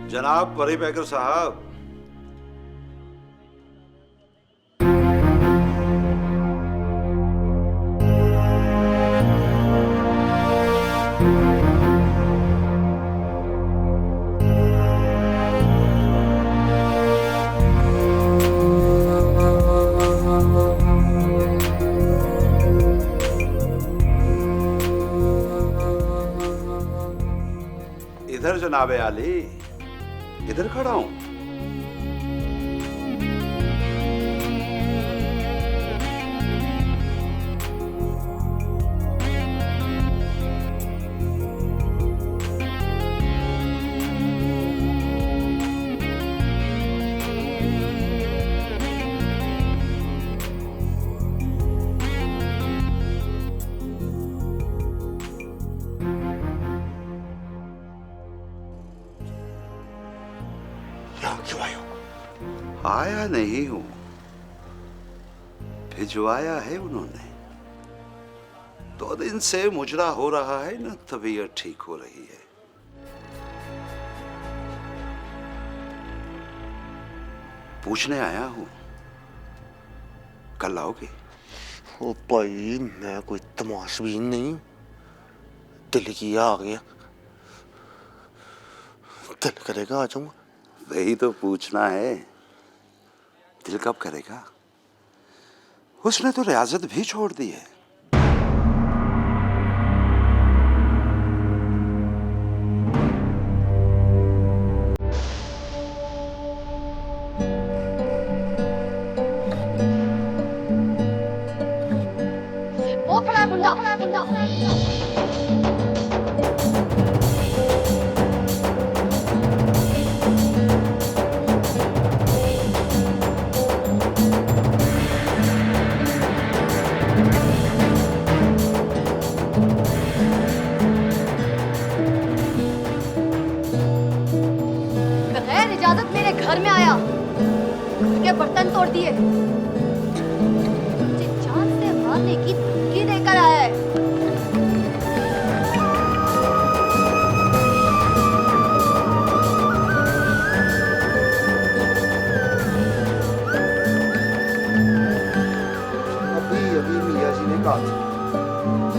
जनाब परी पैकर साहब, इधर जनाबे आली, इधर खड़ा हूं। क्यों आए हो? आया नहीं हूं, भिजवाया है उन्होंने। 2 दिन से मुजरा हो रहा है ना, तबीयत ठीक हो रही है। पूछने आया हूं, कल आओगे? ओ भाई, मैं कोई तमाशबीन नहीं, दिल किया आ गया, दिल करेगा आ जाऊंगा। वही तो पूछना है, दिल कब करेगा? उसने तो रियाजत भी छोड़ दी है। वो फला बुंदा बगैर इजाजत मेरे घर में आया, घर के बर्तन तोड़ दिए, मुझे जान से मारने की धमकी देकर आया है। अभी अभी मियाँ जी ने कहा था,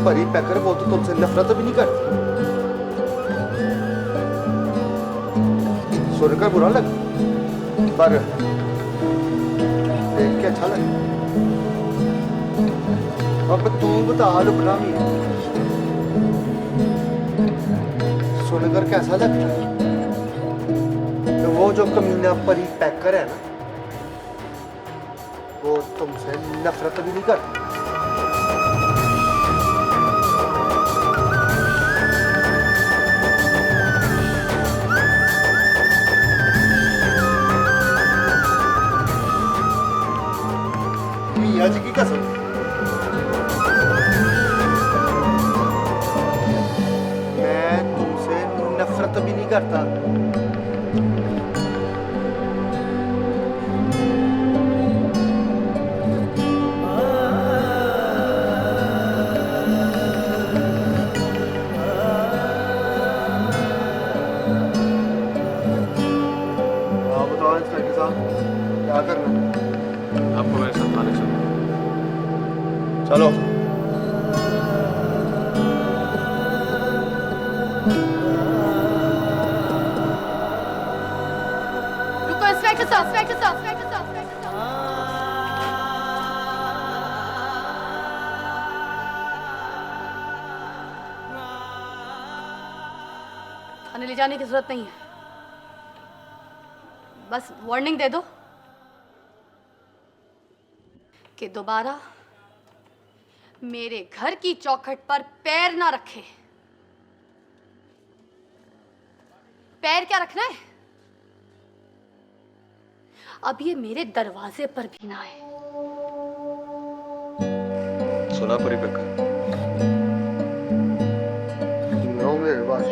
परी पैकर वो तो तुमसे नफरत भी नहीं करती। सुनकर बुरा लगा, पर देख के अच्छा लगा। अब तू बता लुकना मियाँ, सुनकर कैसा लगता है? तो वो जो कमीना परी पैकर है ना, वो तुमसे नफरत भी नहीं करती। मियाँ जी की कसम, मैं तुमसे नफरत भी नहीं करता। आप बताओ इंस्पेक्टर साहब, क्या करना है? आपको मेरे साथ थाने चलना है। चलो। रुको इंस्पेक्टर साहब, इंस्पेक्टर साहब, इंस्पेक्टर साहब, इंस्पेक्टर साहब। थाने ले जाने की जरूरत नहीं है, बस वार्निंग दे दो कि दोबारा मेरे घर की चौखट पर पैर ना रखे। पैर क्या रखना है? अब ये मेरे दरवाजे पर भी ना आए। सुना परी पैकर? नो मेरे पास।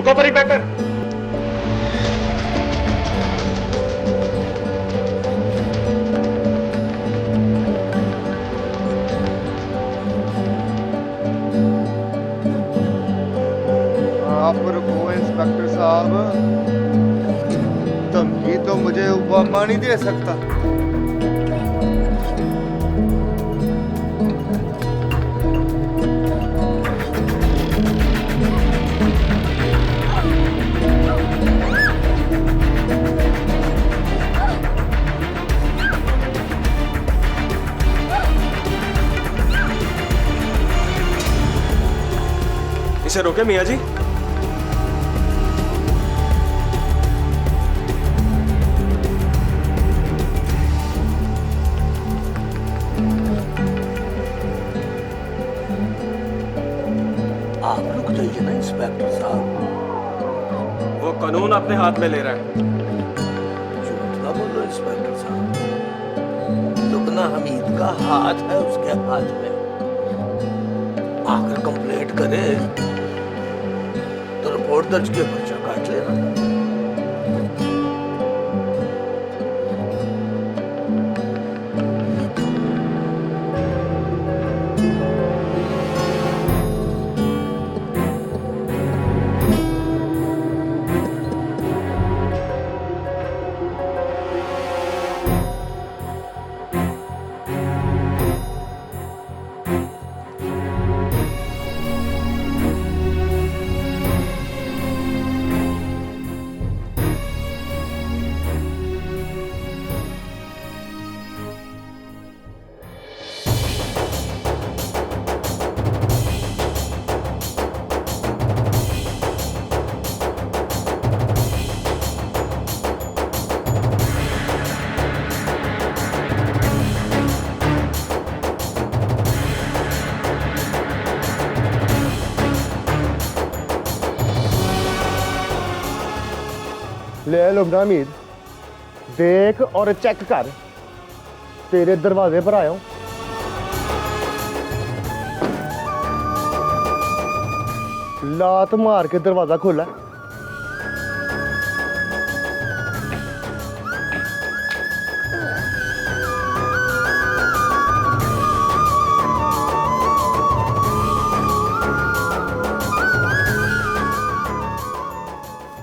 रुको पर ही पैक कर। आप रुको इंस्पेक्टर साहब, धमकी तो मुझे ओबामा नहीं दे सकता। इसे रोके मियाँ जी। आप रुक जाइए ना इंस्पेक्टर साहब। वो कानून अपने हाथ में ले रहा है। झूठ ना बोलो इंस्पेक्टर साहब, लुकना हमीद का हाथ है उसके हाथ में। आकर कंप्लेंट करे तो रिपोर्ट दर्ज के पर्चा काट लेना। ले लो हमीद, देख और चेक कर, तेरे दरवाजे पर आया हूं। लात मार के दरवाजा खोला।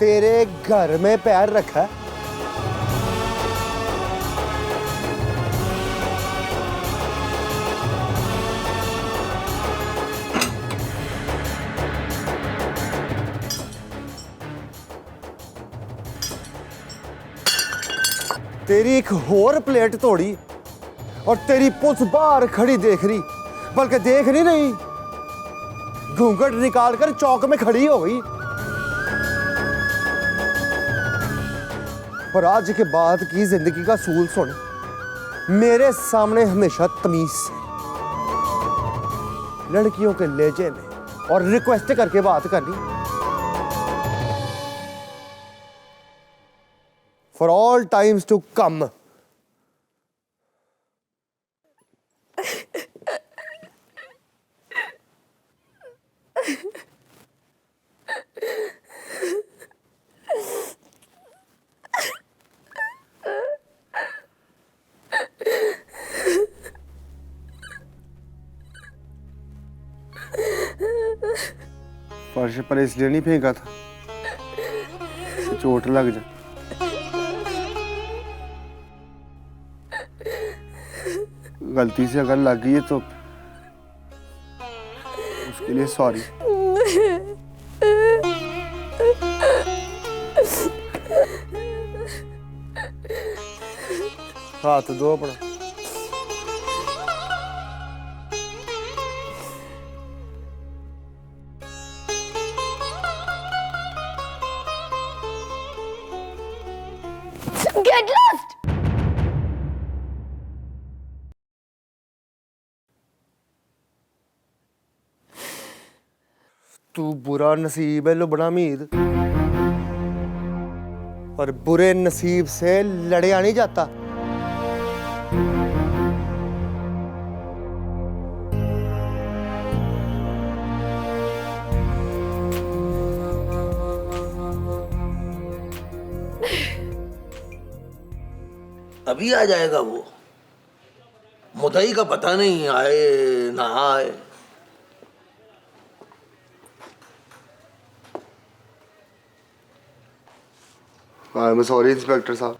तेरे घर में पैर रखा। तेरी एक और प्लेट तोड़ी और तेरी पुलिस बाहर खड़ी देख रही, बल्कि देख नहीं रही, घूंघट निकाल कर चौक में खड़ी हो गई। और आज के बाद की जिंदगी का सूल सुन, मेरे सामने हमेशा तमीज से, लड़कियों के लहजे में और रिक्वेस्ट करके बात करनी। For all times to come. फर्श पर इसलिए नहीं फेंका था कि चोट लग जाए। गलती से अगर लग गई है तो उसके लिए सॉरी। हाथ दो अपना। Get lost! तू बुरा नसीब है लुबना मीद, और बुरे नसीब से लड़या नहीं जाता। कभी आ जाएगा वो। मुदई का पता नहीं आए ना आए। आई एम सॉरी इंस्पेक्टर साहब,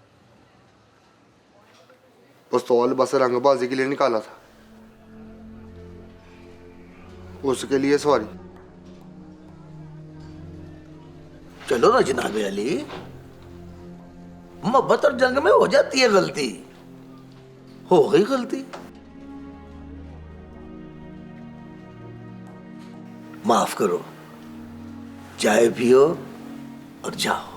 पिस्तौल बस रंगबाजी के लिए निकाला था, उसके लिए सॉरी। चलो ना जनाब अली, मोहब्बत और जंग में हो जाती है गलती, हो गई गलती, माफ करो, चाय पियो और जाओ।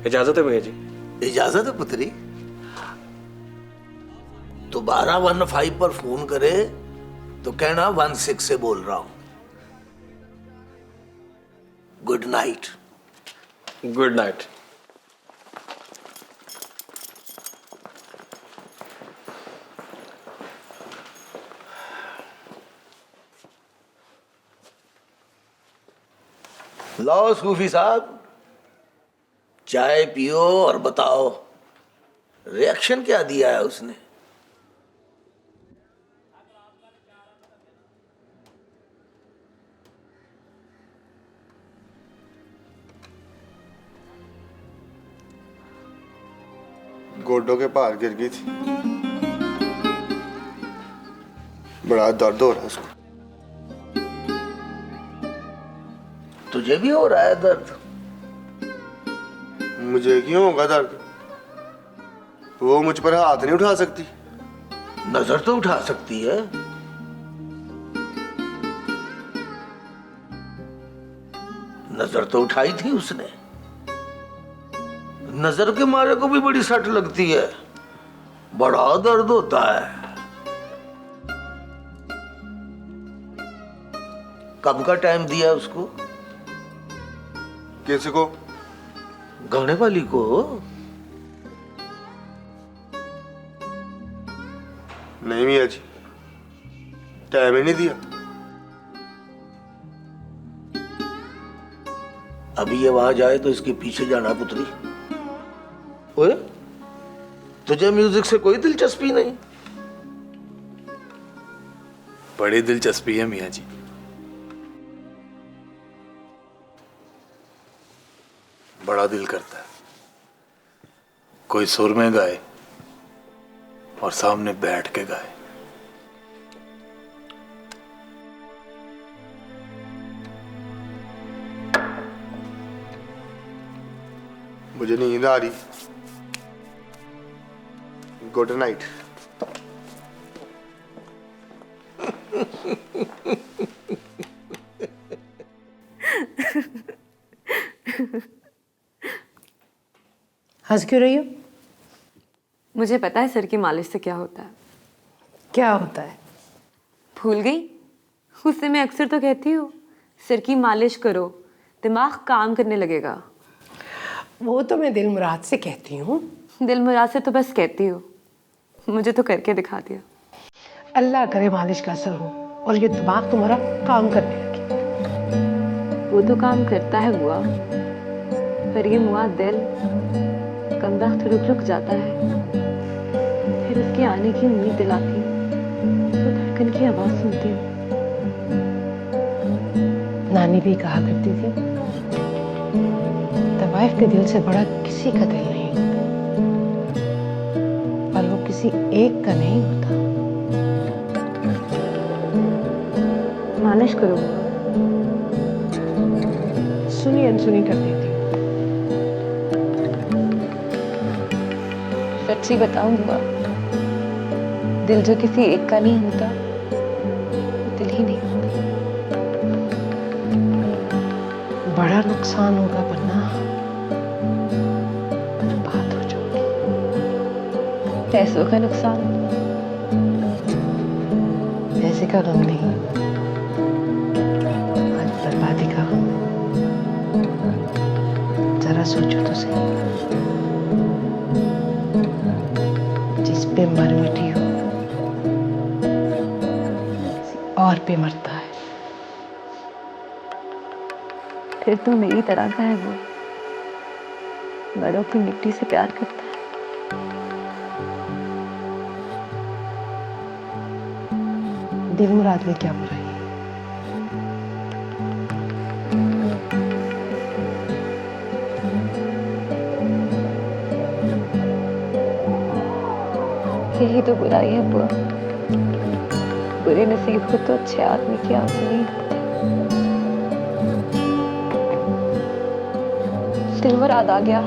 इजाजत है भैया जी। इजाजत है पुत्री। दोबारा 15 पर फोन करे तो कहना 16 से बोल रहा हूं। Good night. Good night. लो सूफी साहब, चाय पियो और बताओ रिएक्शन क्या दिया है उसने। गोडों के पार गिर गई थी, बड़ा दर्द हो रहा है उसको। तुझे भी हो रहा है दर्द? मुझे क्यों होगा दर्द? वो मुझ पर हाथ नहीं उठा सकती। नजर तो उठा सकती है। नजर तो उठाई थी उसने। नजर के मारे को भी बड़ी सट लगती है, बड़ा दर्द होता है। कब का टाइम दिया उसको? किसी को? गाने वाली को? नहीं मियाँ जी, टाइम ही नहीं दिया। अभी ये वहां जाए तो इसके पीछे जाना पुत्री। ओए, तुझे म्यूजिक से कोई दिलचस्पी नहीं? बड़ी दिलचस्पी है मियाँ जी। बड़ा दिल करता है कोई सुर में गाए और सामने बैठ के गाए। मुझे नींद आ रही। Good night. हंस क्यों रही हो? मुझे पता है सर की मालिश से क्या होता है। क्या होता है? भूल गई? उससे मैं अक्सर तो कहती हूँ सर की मालिश करो, दिमाग काम करने लगेगा। वो तो मैं दिल मुराद से कहती हूँ। दिल मुराद से तो बस कहती हूँ, मुझे तो करके दिखा दिया। अल्लाह करे मालिश का असर हो और ये दिमाग तुम्हारा काम करने लगे। वो तो काम करता है बुआ, पर ये मुआ दिल कम वक्त रुक जाता है, फिर उसके आने की उम्मीद दिलाती हूँ, तो धड़कन की आवाज सुनती हूँ। नानी भी कहा करती थी, तवाइफ के दिल से बड़ा किसी का दिल नहीं होता, पर वो किसी एक का नहीं होता। मालिश करो। सुनी अनसुनी कर देती हूँ। सच्ची बताऊं बुआ, दिल जो किसी एक का नहीं होता, वो दिल ही नहीं होता। बड़ा नुकसान होगा वरना बर्बाद हो जाओगी। पैसों का नुकसान? पैसे का गम नहीं, आज बर्बादी का गम। जरा सोचो तो सही, जिस पे मर मिटी हो किसी और पे मरता है। फिर तो मेरी तरह का है वो, बड़ों की मिट्टी से प्यार करता है। दिलमुराद में क्या बुराई? यही तो बुराई है बुआ, बुरे नसीब को तो अच्छे आदमी की आंसू नहीं ढकते। दिलमुराद आ गया।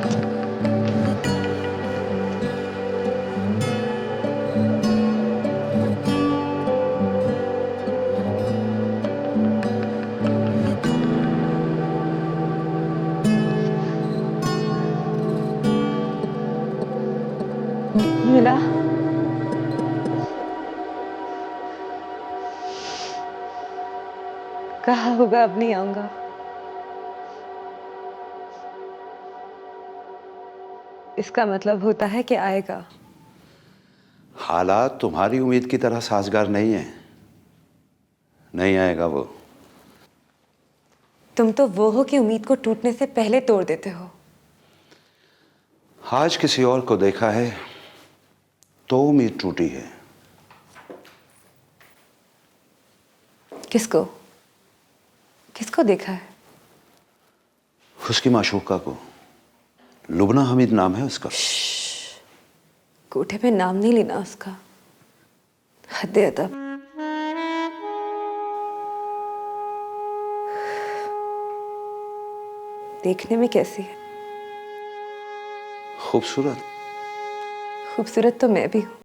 मिला। कहा होगा अब नहीं आऊंगा। इसका मतलब होता है कि आएगा। हालात तुम्हारी उम्मीद की तरह साजगार नहीं है, नहीं आएगा वो। तुम तो वो हो कि उम्मीद को टूटने से पहले तोड़ देते हो। आज किसी और को देखा है तो उम्मीद टूटी है। किसको? किसको देखा है? उसकी माशूका को। लुबना हमीद नाम है उसका। कोठे पे नाम नहीं लेना उसका। हद्दे अदब। देखने में कैसी है? खूबसूरत। खूबसूरत तो मैं भी हूं।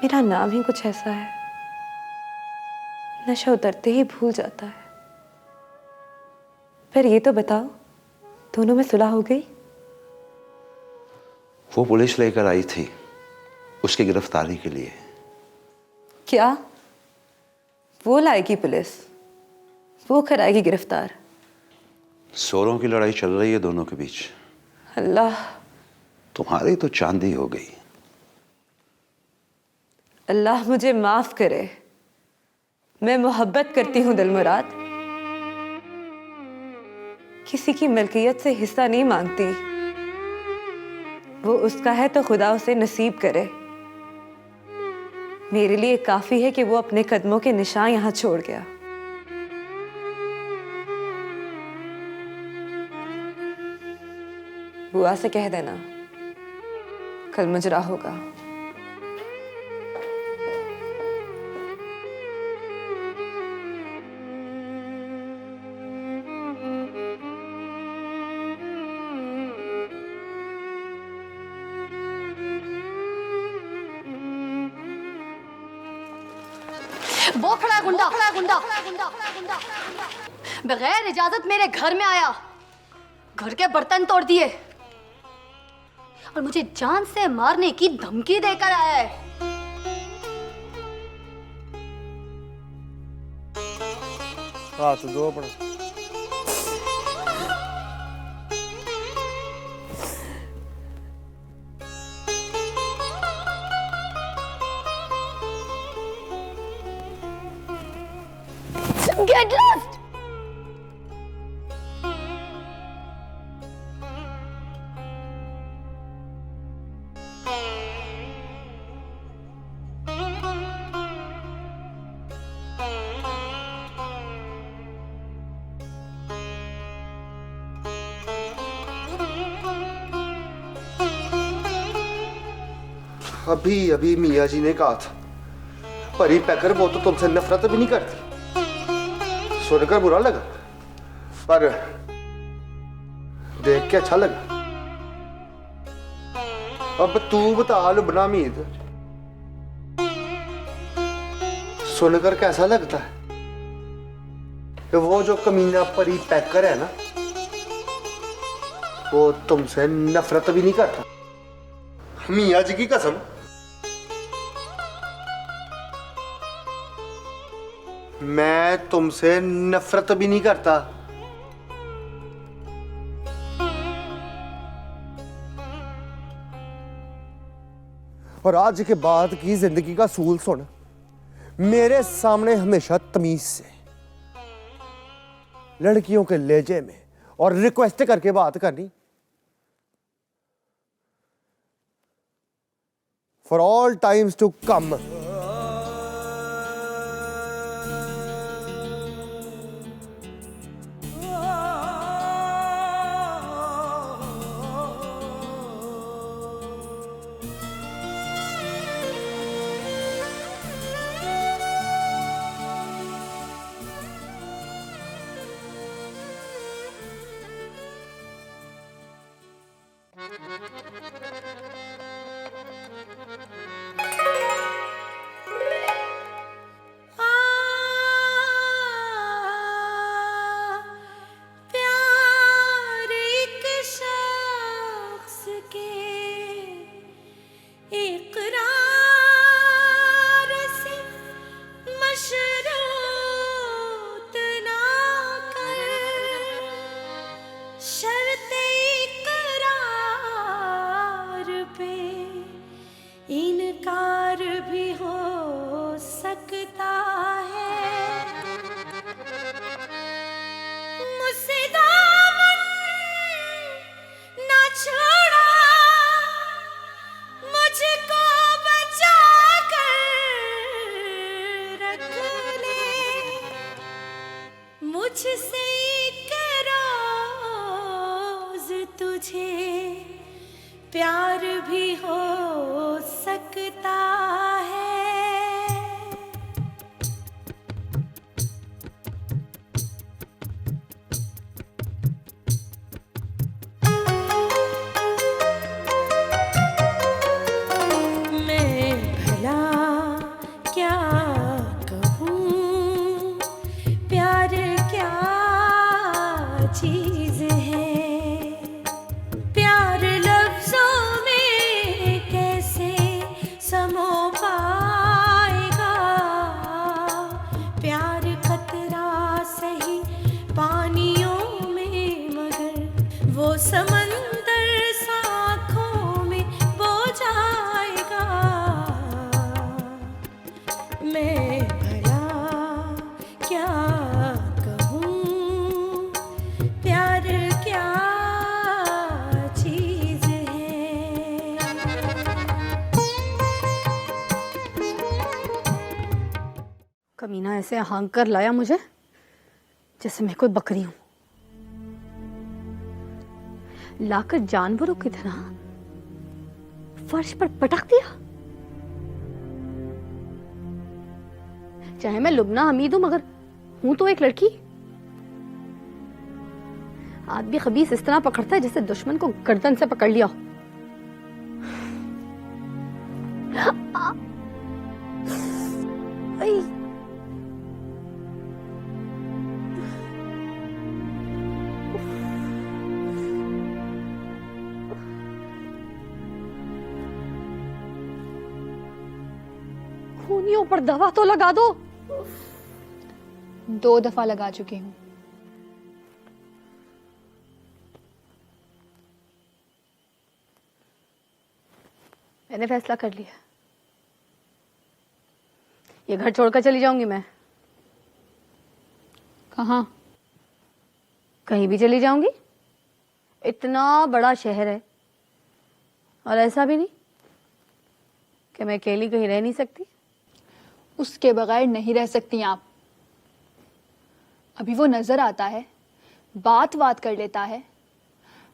मेरा नाम ही कुछ ऐसा है, नशा उतरते ही भूल जाता है। फिर ये तो बताओ, दोनों में सुलह हो गई? वो पुलिस लेकर आई थी उसकी गिरफ्तारी के लिए। क्या? वो लाएगी पुलिस? वो कराएगी गिरफ्तार? सोरों की लड़ाई चल रही है दोनों के बीच। अल्लाह। तुम्हारी तो चांदी हो गई। अल्लाह मुझे माफ करे। मैं मोहब्बत करती हूं दिलमुराद, किसी की मलकियत से हिस्सा नहीं मांगती। वो उसका है तो खुदा उसे नसीब करे। मेरे लिए काफी है कि वो अपने कदमों के निशान यहां छोड़ गया। बुआ से कह देना कल मुजरा होगा। वो खड़ा गुंडा, बगैर इजाजत मेरे घर में आया, घर के बर्तन तोड़ दिए और मुझे जान से मारने की धमकी देकर आया है। हाथ दो अपना। Get lost! अभी अभी मियाँ जी ने कहा था परी पैकर वो तो तुमसे नफरत भी नहीं करती। सुनकर बुरा लगा पर देख के अच्छा लगा। अब तू बता लुबना मीत, सुनकर कैसा लगता है कि वो जो कमीना परी पैकर है ना, वो तुमसे नफरत भी नहीं करता। मियाँ जी की कसम, मैं तुमसे नफरत भी नहीं करता। और आज के बाद की जिंदगी का सूल सुन, मेरे सामने हमेशा तमीज से, लड़कियों के लहजे में और रिक्वेस्ट करके बात करनी। For all times to come. प्यार एक शख्स के इकरार से मशरूत ना कर, शर्ते इकरार पे इनकार भी हो सकता है। मुझसे दामन ना छोड़ा, मुझको बचा कर रख ले, मुझसे एक रोज तुझे प्यार भी हो सकता है। मैं भला क्या कहूँ, प्यार क्या चीज़ है, प्यार लफ्ज़ों में कैसे समो पाएगा, प्यार खतरा सही पानियों में, मगर वो समंदर साँखों में बो जाएगा। मैं भला क्या कहूँ, प्यार क्या चीज़ है। कमीना ऐसे हाँक कर लाया मुझे जैसे मैं कोई बकरी हूं, लाकर जानवरों की तरह फर्श पर पटक दिया। चाहे मैं लुबना हमीद हूं, मगर हूं तो एक लड़की। हाथ भी खबीस इस तरह पकड़ता है जैसे दुश्मन को गर्दन से पकड़ लिया हो। आई। खूनियों पर दवा तो लगा दो। 2 दफा लगा चुकी हूँ। मैंने फैसला कर लिया, ये घर छोड़कर चली जाऊंगी मैं। कहाँ? कहीं भी चली जाऊंगी। इतना बड़ा शहर है, और ऐसा भी नहीं कि मैं अकेली कहीं रह नहीं सकती। उसके बगैर नहीं रह सकती आप। अभी वो नजर आता है, बात कर लेता है,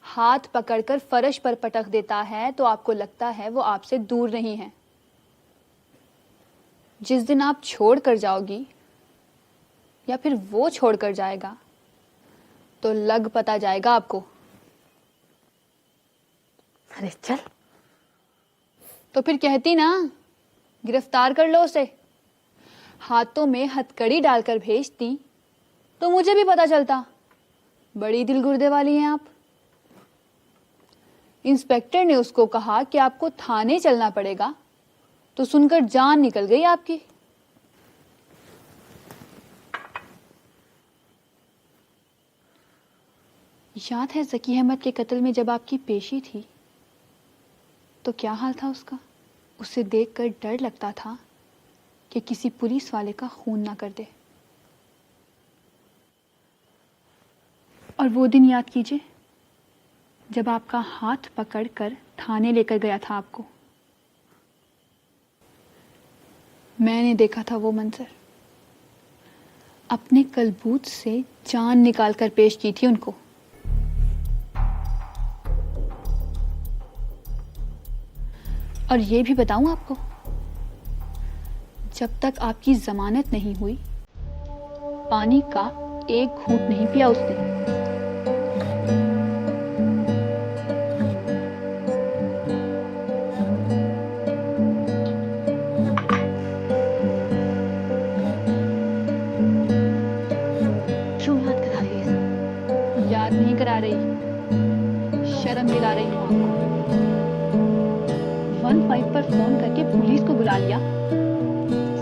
हाथ पकड़कर फर्श पर पटक देता है, तो आपको लगता है वो आपसे दूर नहीं है। जिस दिन आप छोड़ कर जाओगी या फिर वो छोड़ कर जाएगा, तो लग पता जाएगा आपको। अरे चल, तो फिर कहती ना, गिरफ्तार कर लो उसे। हाथों में हथकड़ी डालकर भेजती तो मुझे भी पता चलता। बड़ी दिल गुर्दे वाली हैं आप। इंस्पेक्टर ने उसको कहा कि आपको थाने चलना पड़ेगा, तो सुनकर जान निकल गई आपकी। याद है जकी अहमद के कत्ल में जब आपकी पेशी थी तो क्या हाल था उसका? उसे देखकर डर लगता था कि किसी पुलिस वाले का खून ना कर दे। और वो दिन याद कीजिए जब आपका हाथ पकड़कर थाने लेकर गया था आपको। मैंने देखा था वो मंजर। अपने कलबूत से जान निकालकर पेश की थी उनको। और ये भी बताऊं आपको, जब तक आपकी जमानत नहीं हुई, पानी का एक घूंट नहीं पिया उसने। क्यों याद करा रही है सब? याद नहीं करा रही, शर्म दिला रही हूं आपको। 15 पर फोन करके पुलिस को बुला लिया,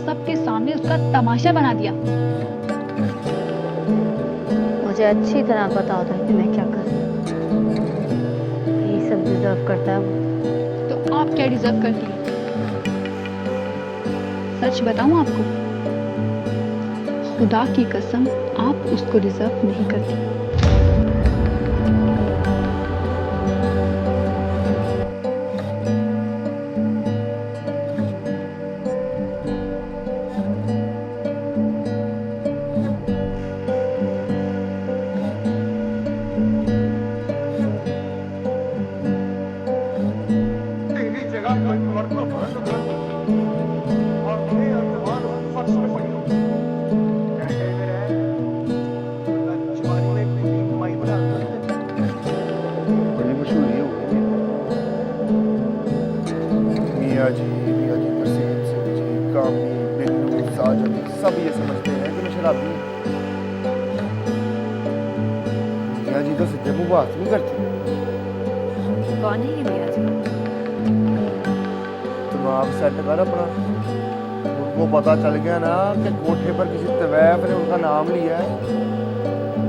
सबके सामने उसका तमाशा बना दिया। मुझे अच्छी तरह पता होता है कि मैं क्या कर रही हूँ। यही सब डिजर्व करता है वो। तो आप क्या डिजर्व करती हैं? सच बताऊं आपको, खुदा की कसम आप उसको डिजर्व नहीं करती। बड़ी मशहूरी हो गई मियाँ जी प्रसिद्ध सिंह जी, कामी, बिन्नू, साजन, सब ये समझते हैं कि मैं शराबी हूँ। मियाँ जी तो सीधे मुंह बात नहीं करती। कौन है ये मियाँ जी? दिमाग सेट कर अपना। उनको पता चल गया ना कि कोठे पर किसी तवैफ ने उनका नाम लिया है,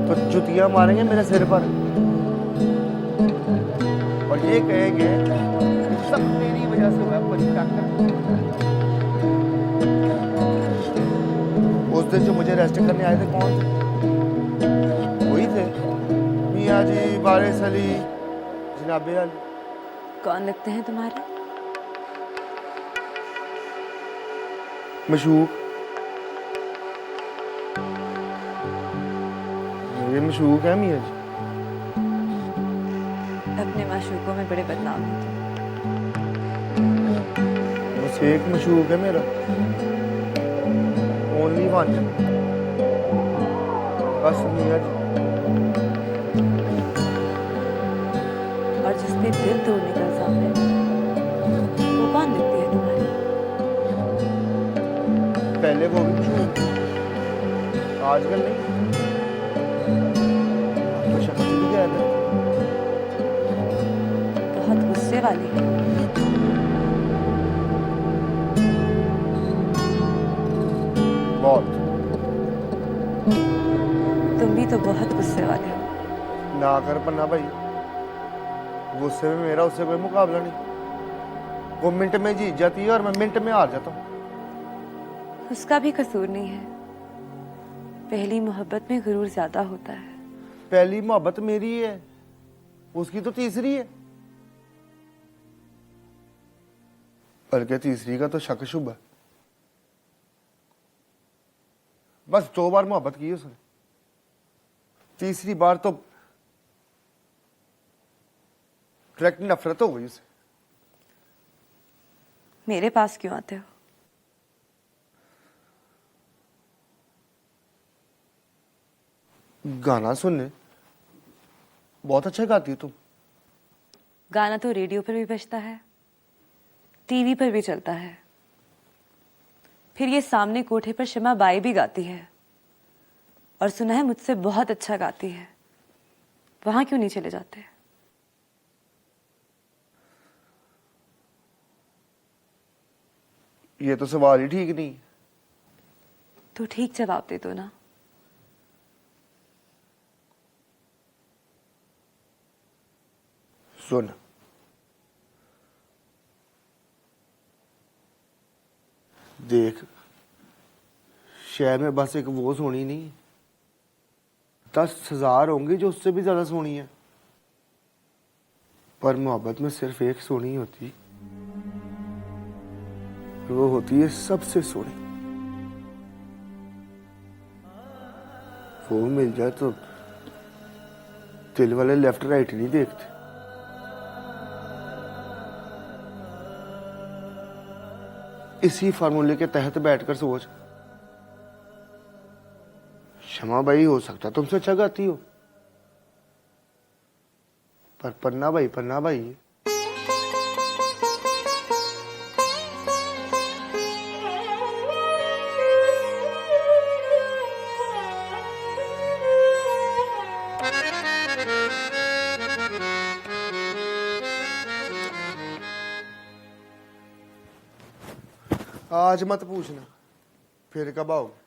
तो जुतियां मारेंगे मेरे सिर पर और ये कहेंगे कि सब तेरी वजह से हुआ। उस दिन जो मुझे अरेस्ट करने आए थे कौन थे? वही थे मियाँ जी, वारिस अली, जनाबे अली। कौन लगते हैं तुम्हारे? मशूक, मेरे मशूक है मियाँ जी। अपने माशूकों में बड़े बदनाम हो तुम। बस एक मशूक है मेरा, ओनली वन, बस मियाँ जी। और जिसने दिल तोड़ने का इल्जाम है वो कौन लगती है तुम्हारी? पहले वो भी मशहूर थी, आजकल नहीं। तो शक्ल भी क्या है? बहुत गुस्से वाली है। बहुत। तुम भी तो बहुत गुस्से वाले हो। ना कर पन्ना भाई, गुस्से में मेरा उससे कोई मुकाबला नहीं। वो मिनट में जीत जाती है और मैं मिनट में हार जाता हूँ। उसका भी कसूर नहीं है। पहली मोहब्बत में गुरूर ज्यादा होता है। पहली मोहब्बत मेरी है, उसकी तो तीसरी है, बल्कि तीसरी का तो शक शुभ है। बस 2 बार मोहब्बत की उसने, तीसरी बार तो डायरेक्ट नफरत हो गई उसे। मेरे पास क्यों आते हो? गाना सुनने। बहुत अच्छा गाती हो तुम। गाना तो रेडियो पर भी बजता है, टीवी पर भी चलता है। फिर ये सामने कोठे पर शमा बाई भी गाती है और सुना है मुझसे बहुत अच्छा गाती है। वहां क्यों नहीं चले जाते? ये तो सवाल ही ठीक नहीं। तो ठीक जवाब दे दो ना। सुन, देख, शहर में बस एक वो सोनी नहीं, 10,000 होंगी जो उससे भी ज्यादा सोनी है, पर मोहब्बत में सिर्फ एक सोनी होती, वो होती है सबसे सोनी। वो मिल जाए तो दिल वाले लेफ्ट राइट नहीं देखते। इसी फार्मूले के तहत बैठकर सोच, शमा भाई हो सकता तुमसे अच्छा गाती हो, पर पन्ना भाई है। आज मत पूछना, फिर कब आओगे?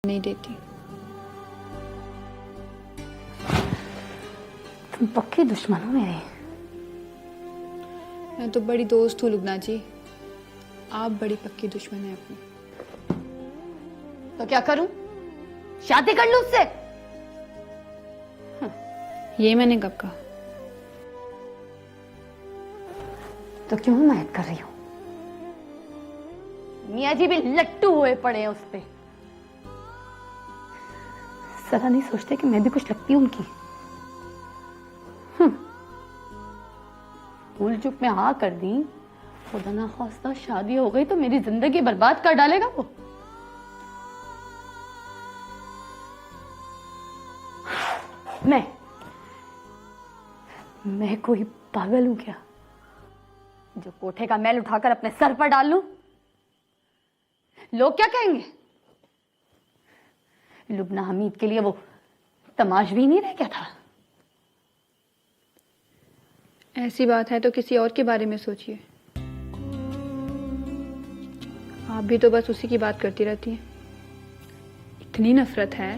नहीं देती। तुम पक्के दुश्मन हो मेरे। मैं तो बड़ी दोस्त हूँ लुबना जी, आप बड़ी पक्की दुश्मन है अपनी। तो क्या करूं? शादी कर लूं उससे? ये मैंने कब कहा? तो क्यों हिमायत कर रही हो? मियाँ जी भी लट्टू हुए पड़े हैं उस पे। जरा नहीं सोचते कि मैं भी कुछ लगती हूं उनकी? भूल चुप में हाँ कर दी, खुदा ना खास्ता शादी हो गई तो मेरी जिंदगी बर्बाद कर डालेगा वो। मैं मैं कोई पागल हूं क्या जो कोठे का मैल उठाकर अपने सर पर डाल लूं? लोग क्या कहेंगे? लुबना हमीद के लिए वो तमाशबीन ही रह गया था। ऐसी बात है तो किसी और के बारे में सोचिए। आप भी तो बस उसी की बात करती रहती हैं। इतनी नफरत है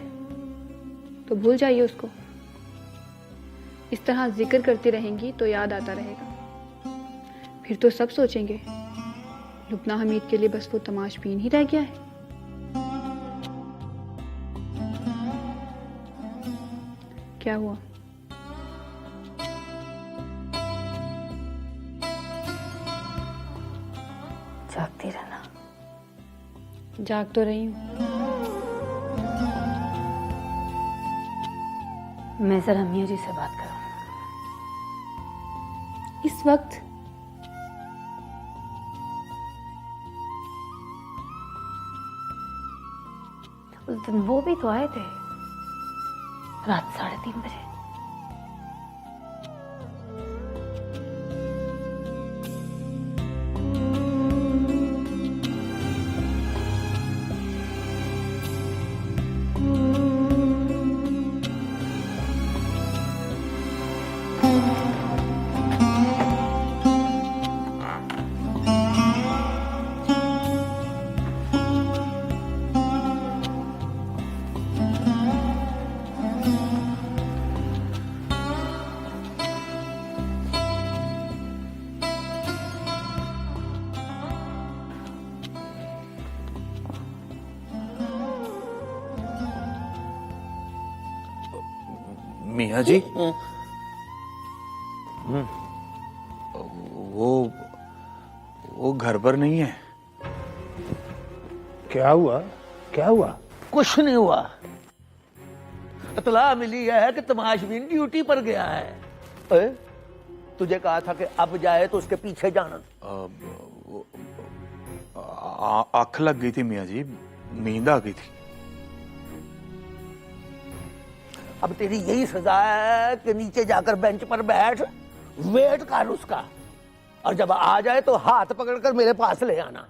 तो भूल जाइए उसको। इस तरह जिक्र करती रहेंगी तो याद आता रहेगा। फिर तो सब सोचेंगे लुबना हमीद के लिए बस वो तमाशबीन ही रह गया है। क्या हुआ? जागती रहना। जाग तो रही हूँ। मैं जरा मियाँ जी से बात करूं। इस वक्त उस दिन वो भी तो आए थे रात 3:30 बजे। मियाँ जी, वो घर पर नहीं है। क्या हुआ? क्या हुआ? कुछ नहीं हुआ। इतला मिली है कि तमाशबीन ड्यूटी पर गया है। तुझे कहा था कि अब जाए तो उसके पीछे जाना। आँख लग गई थी मियाँ जी, नींद आ गई थी। अब तेरी यही सजा है कि नीचे जाकर बेंच पर बैठ, वेट कर उसका, और जब आ जाए तो हाथ पकड़कर मेरे पास ले आना।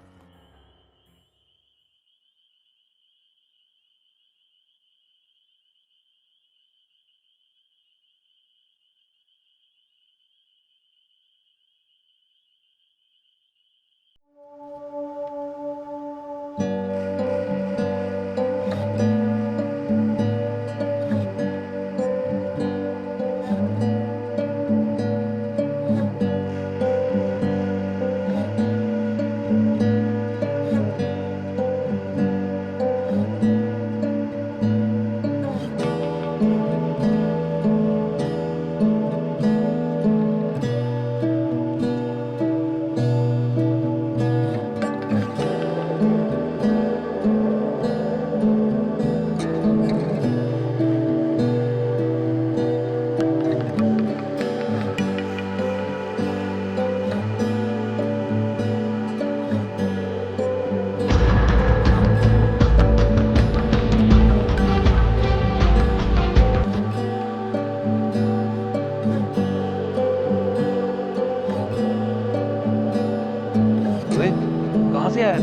कहाँ से आया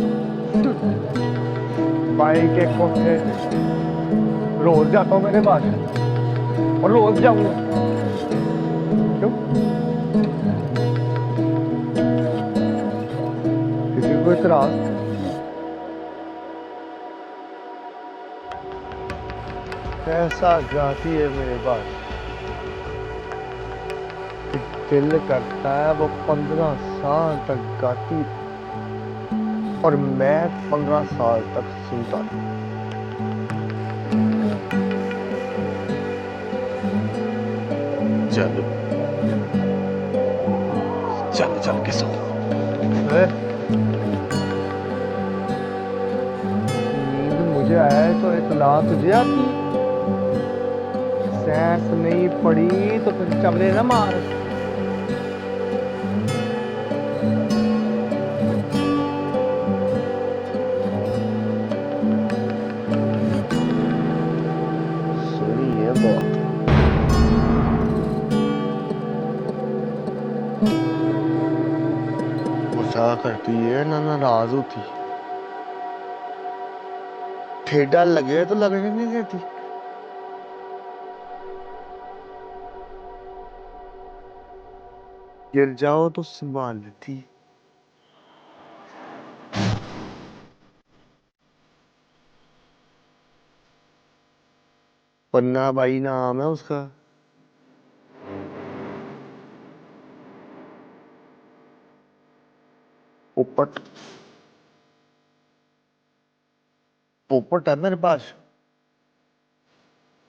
तू? बाई के कोठे रोज जाता हूँ मेरे पास और रोज जाऊंगा। क्यों? किसी को इतराज? कैसा जाती है मेरे पास कि दिल करता है वो 15 साल तक गाती और मैं 15 साल तक सुनता था। चल चल चल के सो। नींद मुझे आए तो इतला तुझे आती? सैंस नहीं पड़ी तो फिर चबले न मार। गुस्सा करती है ना नाराज होती। ठेडा लगे तो लगने नहीं देती। गिर जाओ तो संभाल लेती। पन्ना बाई नाम है उसका। पोपट पोपट है मेरे पास।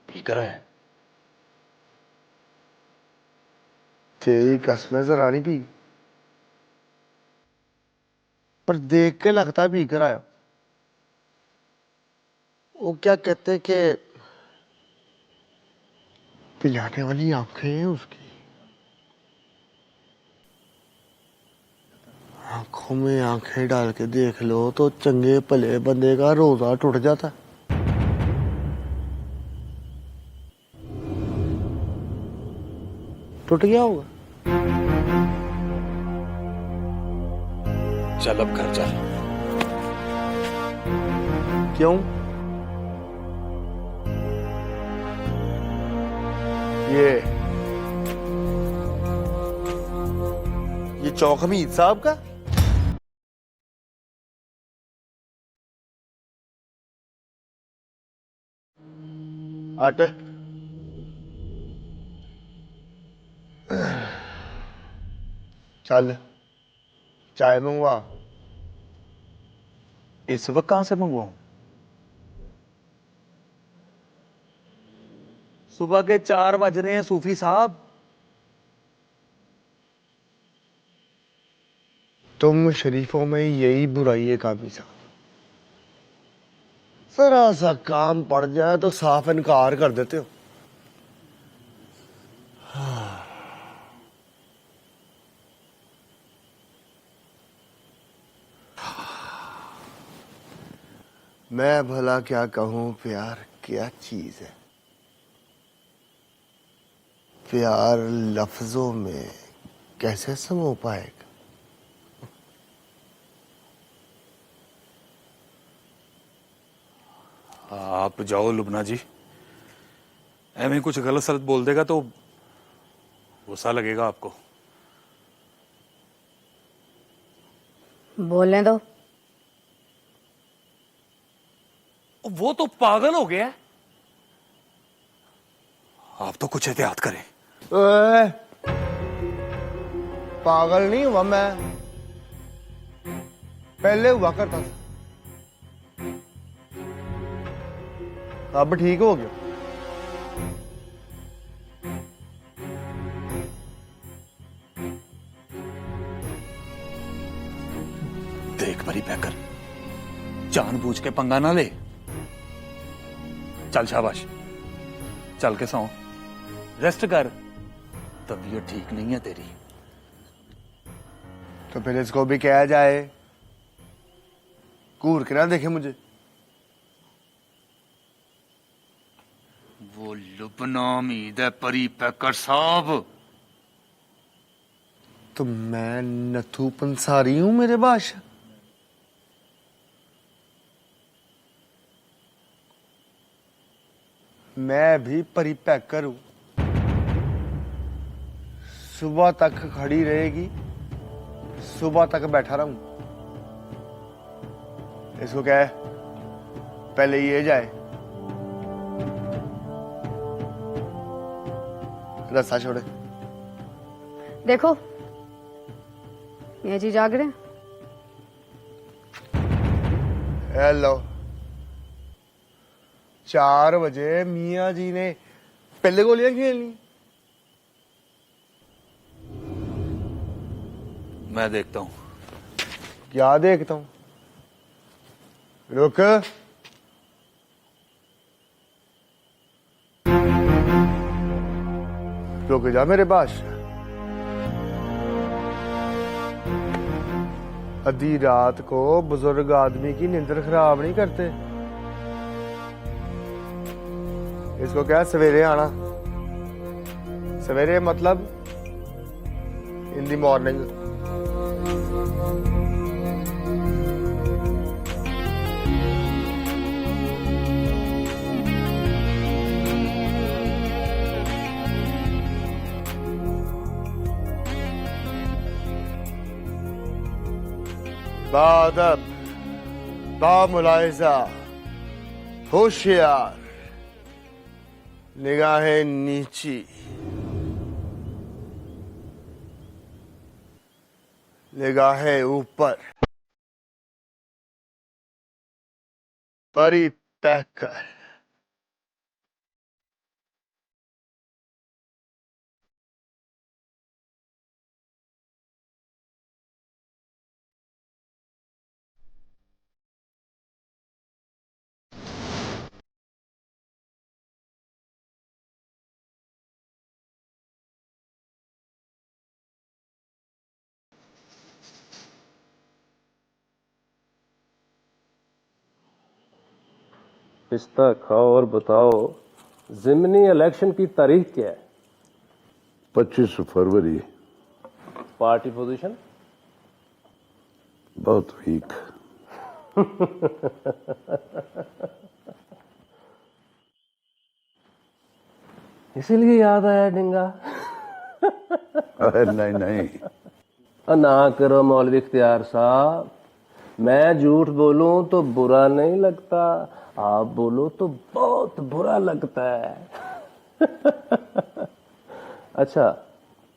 पीकर है। तेरी कसम जरा नहीं पी, पर देख के लगता पी कर आया। वो क्या कहते कि पिलाने वाली आंखें हैं उसकी। आंखों में आंखें डाल के देख लो तो चंगे भले बंदे का रोजा टूट जाता। टूट गया होगा। चल अब घर चल। क्यों? ये चौक हमीद साहब का। आटे चल चाय मंगवा। इस वक्त कहां से मंगवाऊं? सुबह के 4 बज रहे हैं सूफी साहब। तुम शरीफों में यही बुराई है काफी साहब। जरा सा काम पड़ जाए तो साफ इनकार कर देते हो। मैं भला क्या कहूं, प्यार क्या चीज है। प्यार लफ्जों में कैसे समो पाएगा। आप जाओ लुबना जी, ऐਵੇਂ कुछ गलत सलत बोल देगा तो गुस्सा लगेगा आपको। बोलने दो। वो तो पागल हो गया है। आप तो कुछ एहतियात करें। पागल नहीं हुआ मैं, पहले हुआ करता था, अब ठीक हो गया। देख बड़ी पैकर, जानबूझ के पंगा ना ले। चल शाबाश, चल के सो, रेस्ट कर। तबीयत ठीक नहीं है तेरी। तो फिर इसको भी कहा जाए, घूर के ना देखे मुझे। वो लुबना उम्मीद है परी पैकर साहब। तो मैं नथु पंसारी हूं मेरे बादशाह। मैं भी परी पैकर हूं। सुबह तक खड़ी रहेगी, सुबह तक बैठा रहूं। इसको क्या है, पहले ये जाए, रस्सा छोड़े। देखो ये जी जाग रहे हैं। हेलो, 4 बजे मियाँ जी ने पहले गोलियां खेलनी। मैं देखता हूं। क्या देखता हूं? रुक। रुक जा मेरे बादशाह। आधी रात को बुजुर्ग आदमी की नींद खराब नहीं करते। इसको क्या सवेरे आना। सवेरे मतलब इन दी मॉर्निंग। बादब, बामुलाइजा, होशियार, निगाहें नीची, निगाहें ऊपर, परी पैकर। पिस्ता खाओ और बताओ, ज़िमनी इलेक्शन की तारीख क्या है? 25 फरवरी। Party position? बहुत वीक। इसीलिए याद आया डिंगा। अरे नहीं नहीं, ना करो मौलवी इख्तियार साहब, मैं झूठ बोलूं तो बुरा नहीं लगता, आप बोलो तो बहुत बुरा लगता है। अच्छा,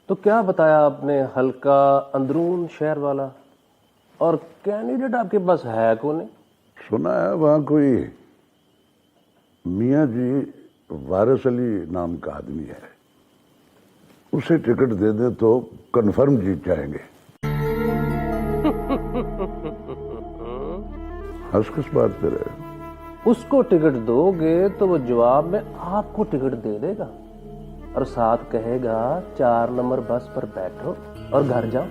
तो क्या बताया आपने हल्का अंदरून शहर वाला, और कैंडिडेट आपके पास है कौन? सुना है वहाँ कोई मियाँ जी वारिस अली नाम का आदमी है, उसे टिकट दे दे तो कंफर्म जीत जाएंगे। हंस किस बात पे रहे? उसको टिकट दोगे तो वो जवाब में आपको टिकट दे देगा और साथ कहेगा 4 नंबर बस पर बैठो और घर जाओ।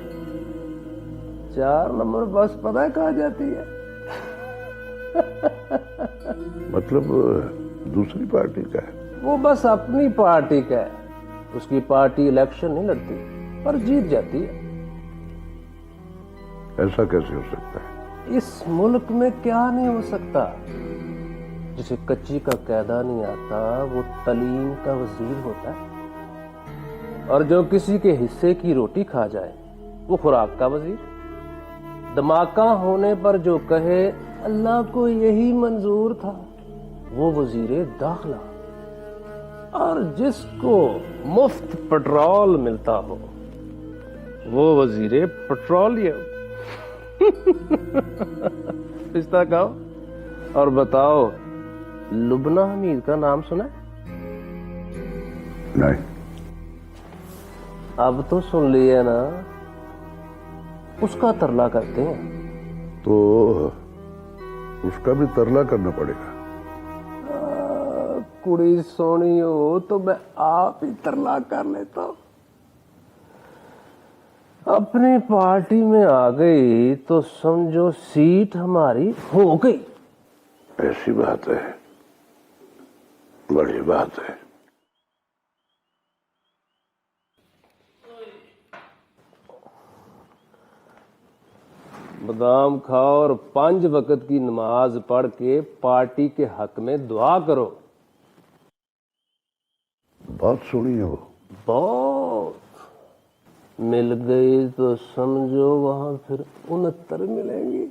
4 नंबर बस पता है कहाँ जाती है? मतलब दूसरी पार्टी का है? वो बस अपनी पार्टी का है, उसकी पार्टी इलेक्शन नहीं लड़ती पर जीत जाती है। ऐसा कैसे हो सकता है? इस मुल्क में क्या नहीं हो सकता? जिसे कच्ची का कायदा नहीं आता वो तलीम का वजीर होता है, और जो किसी के हिस्से की रोटी खा जाए वो खुराक का वजीर। धमाका होने पर जो कहे अल्लाह को यही मंजूर था वो वजीर दाखिला, और जिसको मुफ्त पेट्रोल मिलता हो वो वजीर पेट्रोलियम। पिस्ता खाओ और बताओ, लुबना हमीद का नाम सुना है? नहीं। अब तो सुन लिया ना, उसका तरला करते हैं। तो उसका भी तरला करना पड़ेगा। कुड़ी सोनी हो तो मैं आप ही तरला कर लेता हूं। अपनी पार्टी में आ गई तो समझो सीट हमारी हो गई। ऐसी बात है, बड़ी बात है। बादाम खाओ और 5 वक्त की नमाज पढ़ के पार्टी के हक में दुआ करो। बहुत सुनी हो। बहुत। मिल गई तो समझो वहां फिर 69 मिलेंगी।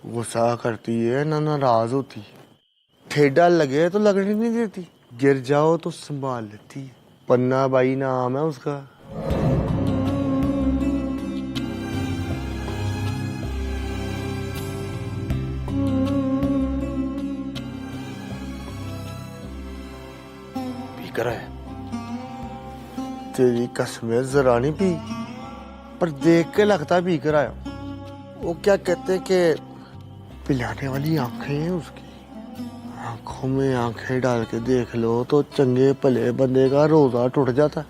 गुस्सा करती है ना नाराज होती है, ठेडा लगे तो लगने नहीं देती, गिर जाओ तो संभाल लेती है। पन्ना बाई नाम है उसका। पी कर है? तेरी कसमें जरा नहीं पी, पर देख के लगता पी कर आया। वो क्या कहते कि पिलाने वाली आंखें हैं उसकी, आंखों में आंखें डाल के देख लो तो चंगे भले बंदे का रोजा टूट जाता है।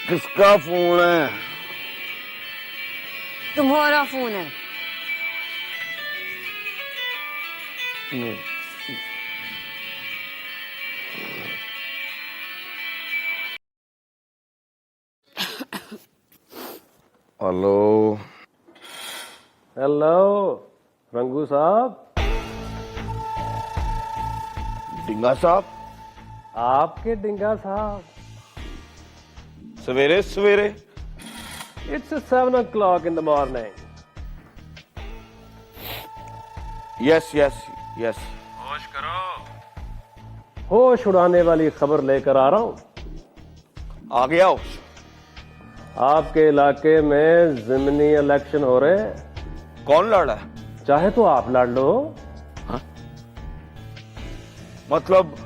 किसका फोन है? तुम्हारा फोन है। हेलो हेलो रंगू साहब। डिंगा साहब, आपके डिंगा साहब। सवेरे सवेरे It's 7 o'clock in the morning. Yes yes yes. होश उड़ाने वाली खबर लेकर आ रहा हूं। आ गया हो। आपके इलाके में जिमनी इलेक्शन हो रहे हैं। कौन लड़ रहा है? चाहे तो आप लड़ लो। मतलब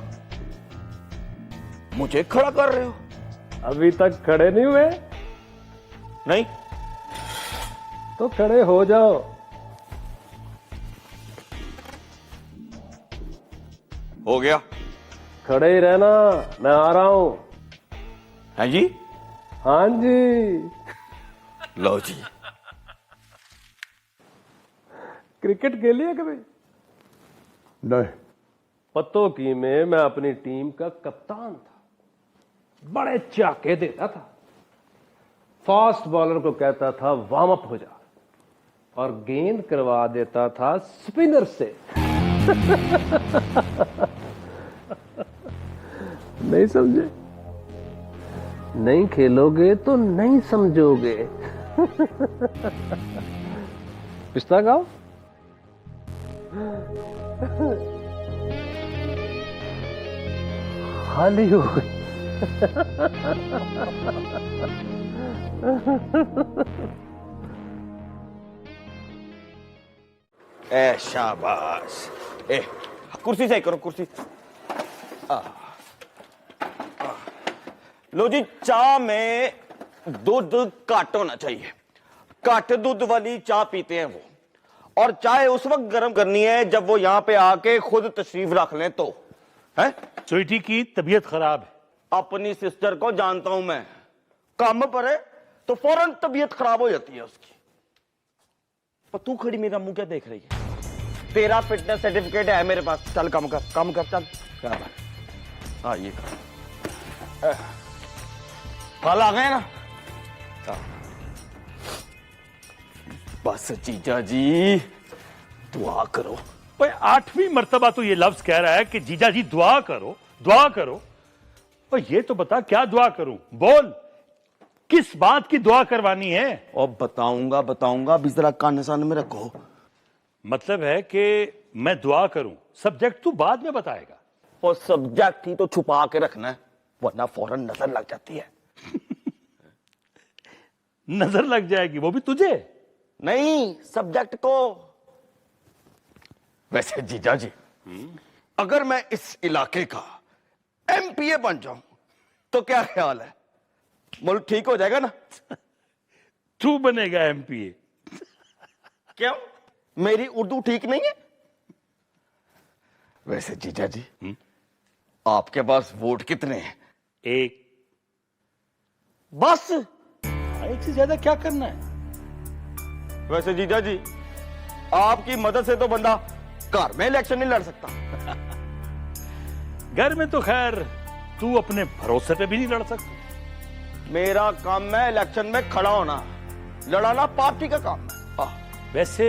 मुझे खड़ा कर रहे हो? अभी तक खड़े नहीं हुए? नहीं। तो खड़े हो जाओ। हो गया। खड़े ही रहना, मैं आ रहा हूं। हैं जी? हाँ जी। लो जी। क्रिकेट खेली है कभी? नहीं। पत्तों की में मैं अपनी टीम का कप्तान था। बड़े चाके देता था। फास्ट बॉलर को कहता था वार्म अप हो जा, और गेंद करवा देता था स्पिनर से। नहीं समझे? नहीं खेलोगे तो नहीं समझोगे। पिछला गाओ। खाली हो गई। ए शाबाश। ए कुर्सी सही करो, कुर्सी। लो जी, चाय में दूध घट होना चाहिए। घट दूध वाली चाय पीते हैं वो, और चाय उस वक्त गर्म करनी है जब वो यहाँ पे आके खुद तशरीफ रख लें तो। है स्वीटी की तबीयत खराब है। अपनी सिस्टर को जानता हूं मैं, काम पर है तो फौरन तबीयत खराब हो जाती है उसकी। पर तू खड़ी मेरा मुंह क्या देख रही है? तेरा फिटनेस सर्टिफिकेट है मेरे पास। चल काम कर, काम कर, चल। क्या बात? हाँ ये कर। कल आ गए ना? बस जीजा जी दुआ करो। भाई 8वीं मर्तबा तो ये लफ्ज कह रहा है कि जीजा जी दुआ करो, दुआ करो। और ये तो बता क्या दुआ करूं? बोल, किस बात की दुआ करवानी है? और बताऊंगा बताऊंगा, अभी जरा कान सान में रखो। मतलब है कि मैं दुआ करूं, सब्जेक्ट तू बाद में बताएगा। और सब्जेक्ट ही तो छुपा के रखना है, वरना फौरन नजर लग जाती है। नजर लग जाएगी, वो भी तुझे? नहीं, सब्जेक्ट को। वैसे जीजा जी, अगर मैं इस इलाके का एमपीए बन जाऊं तो क्या ख्याल है? मुल्क ठीक हो जाएगा ना? तू बनेगा एमपीए? क्यों, मेरी उर्दू ठीक नहीं है? वैसे जीजा जी, आपके पास वोट कितने हैं? एक। बस? एक से ज्यादा क्या करना है? वैसे जीजा जी, आपकी मदद से तो बंदा घर में इलेक्शन नहीं लड़ सकता। घर में तो खैर तू अपने भरोसे पे भी नहीं लड़ सकता। मेरा काम है इलेक्शन में खड़ा होना, लड़ाना पार्टी का काम है। वैसे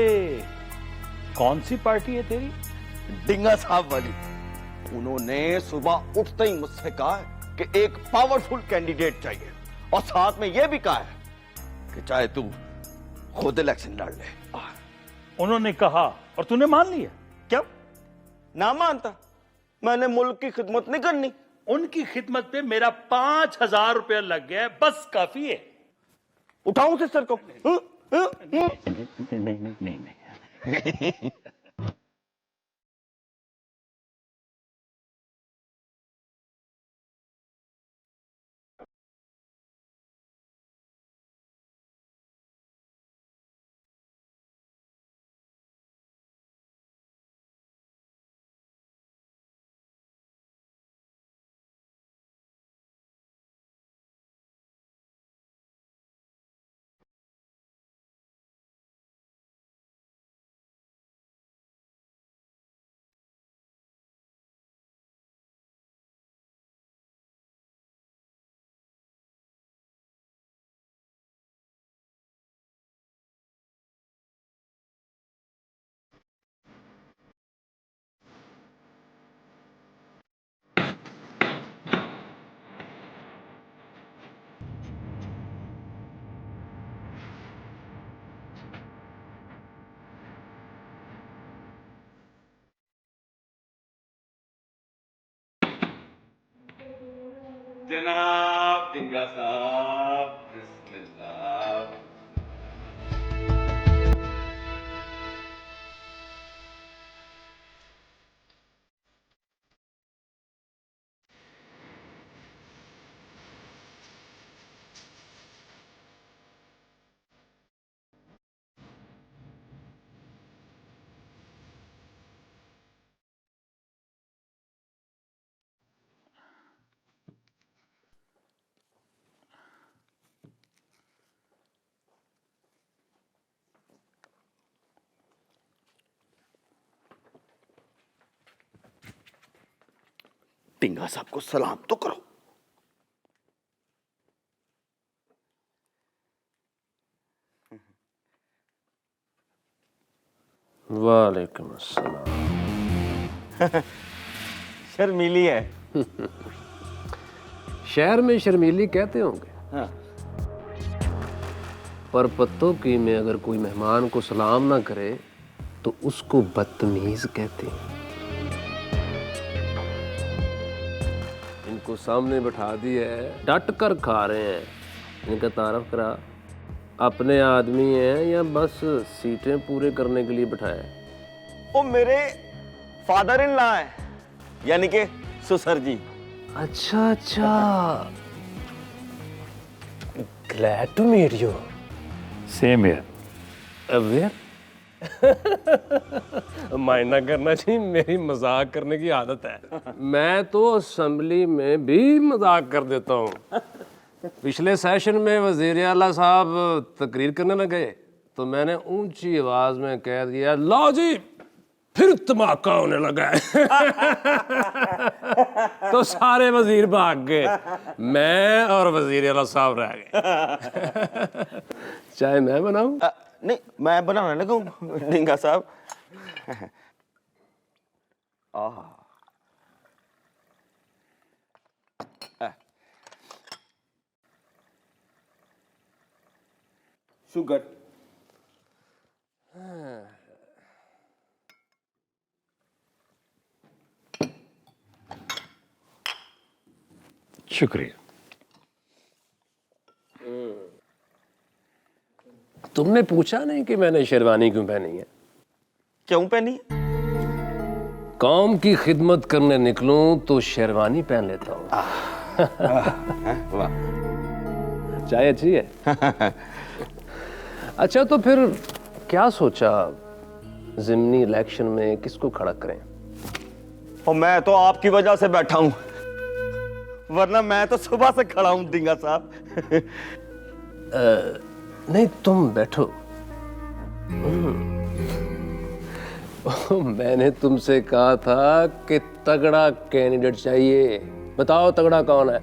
कौन सी पार्टी है तेरी? डिंगा साहब वाली। उन्होंने सुबह उठते ही मुझसे कहा है कि एक पावरफुल कैंडिडेट चाहिए, और साथ में यह भी कहा है कि चाहे तू खुद इलेक्शन लड़ ले। उन्होंने कहा और तूने मान लिया? क्यों ना मानता? मैंने मुल्क की खिदमत नहीं करनी? उनकी खिदमत पे मेरा 5000 रुपया लग गया है, बस काफी है। उठाऊं सिस्टर को? नहीं। जनाब डिंगा साहब, बिस्मिल्लाह। टिंगा साहब को सलाम तो करो। वालेकुम अस्सलाम। शर्मीली है। शहर में शर्मीली कहते होंगे। हाँ। पर पत्तों की में अगर कोई मेहमान को सलाम ना करे तो उसको बदतमीज कहते हैं। इनको सामने बैठा दिया है, डट कर खा रहे हैं, इनका तारफ करा। अपने आदमी हैं या बस सीटें पूरे करने के लिए बिठाया? वो मेरे फादर इन लॉ है, यानी कि ससुर जी। अच्छा अच्छा, glad to meet you. Same here. Aware mind ना करना चाहिए, मेरी मजाक करने की आदत है। मैं तो असेंबली में भी मजाक कर देता हूँ। पिछले सेशन में वजीर आला साहब तकरीर करने न गए तो मैंने ऊंची आवाज में कह दिया, लो जी फिर धमाका होने लगा है। तो सारे वजीर भाग गए, मैं और वजीर आला साहब रह गए। चाय मैं बनाऊं? नहीं, मैं बनाने लगा हूँ डिंगा साहब। शुगर। शुक्रिया। तुमने पूछा नहीं कि मैंने शेरवानी क्यों पहनी है? क्यों पहनी? कौम की खिदमत करने निकलूं तो शेरवानी पहन लेता हूँ। वाह। चाय अच्छी है। अच्छा तो फिर क्या सोचा, ज़िमनी इलेक्शन में किसको खड़ा करें? और मैं तो आपकी वजह से बैठा हूं, वरना मैं तो सुबह से खड़ा हूं डिंगा साहब। नहीं तुम बैठो। मैंने तुमसे कहा था कि तगड़ा कैंडिडेट चाहिए। बताओ तगड़ा कौन है?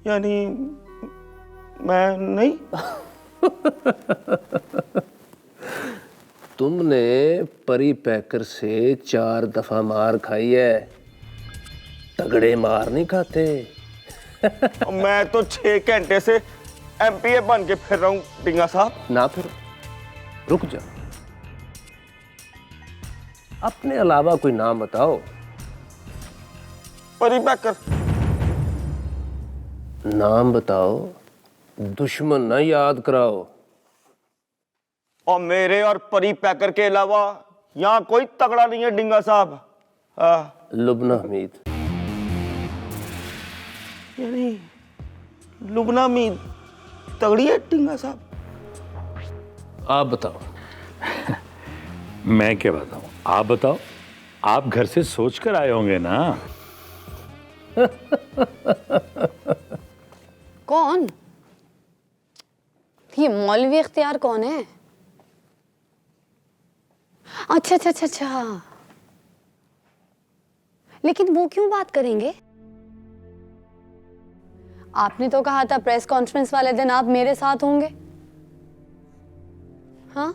यानी मैं नहीं? तुमने परी पैकर से 4 दफा मार खाई है, तगड़े मार नहीं खाते। मैं तो 6 घंटे से एमपीए बन के फिर रहा हूं डिंगा साहब। ना फिर रुक जा, अपने अलावा कोई नाम बताओ। परी पैकर। नाम बताओ, दुश्मन ना याद कराओ। और मेरे और परी पैकर के अलावा यहाँ कोई तगड़ा नहीं है डिंगा साहब। लुबना हमीद। यानी लुबना मीद तगड़ी है डिंगा साहब? आप बताओ। मैं क्या बताऊं, आप बताओ। आप घर से सोच कर आए होंगे ना। कौन? ये मौलवी इख्तियार कौन है? अच्छा अच्छा अच्छा अच्छा, लेकिन वो क्यों बात करेंगे? आपने तो कहा था प्रेस कॉन्फ्रेंस वाले दिन आप मेरे साथ होंगे। हाँ,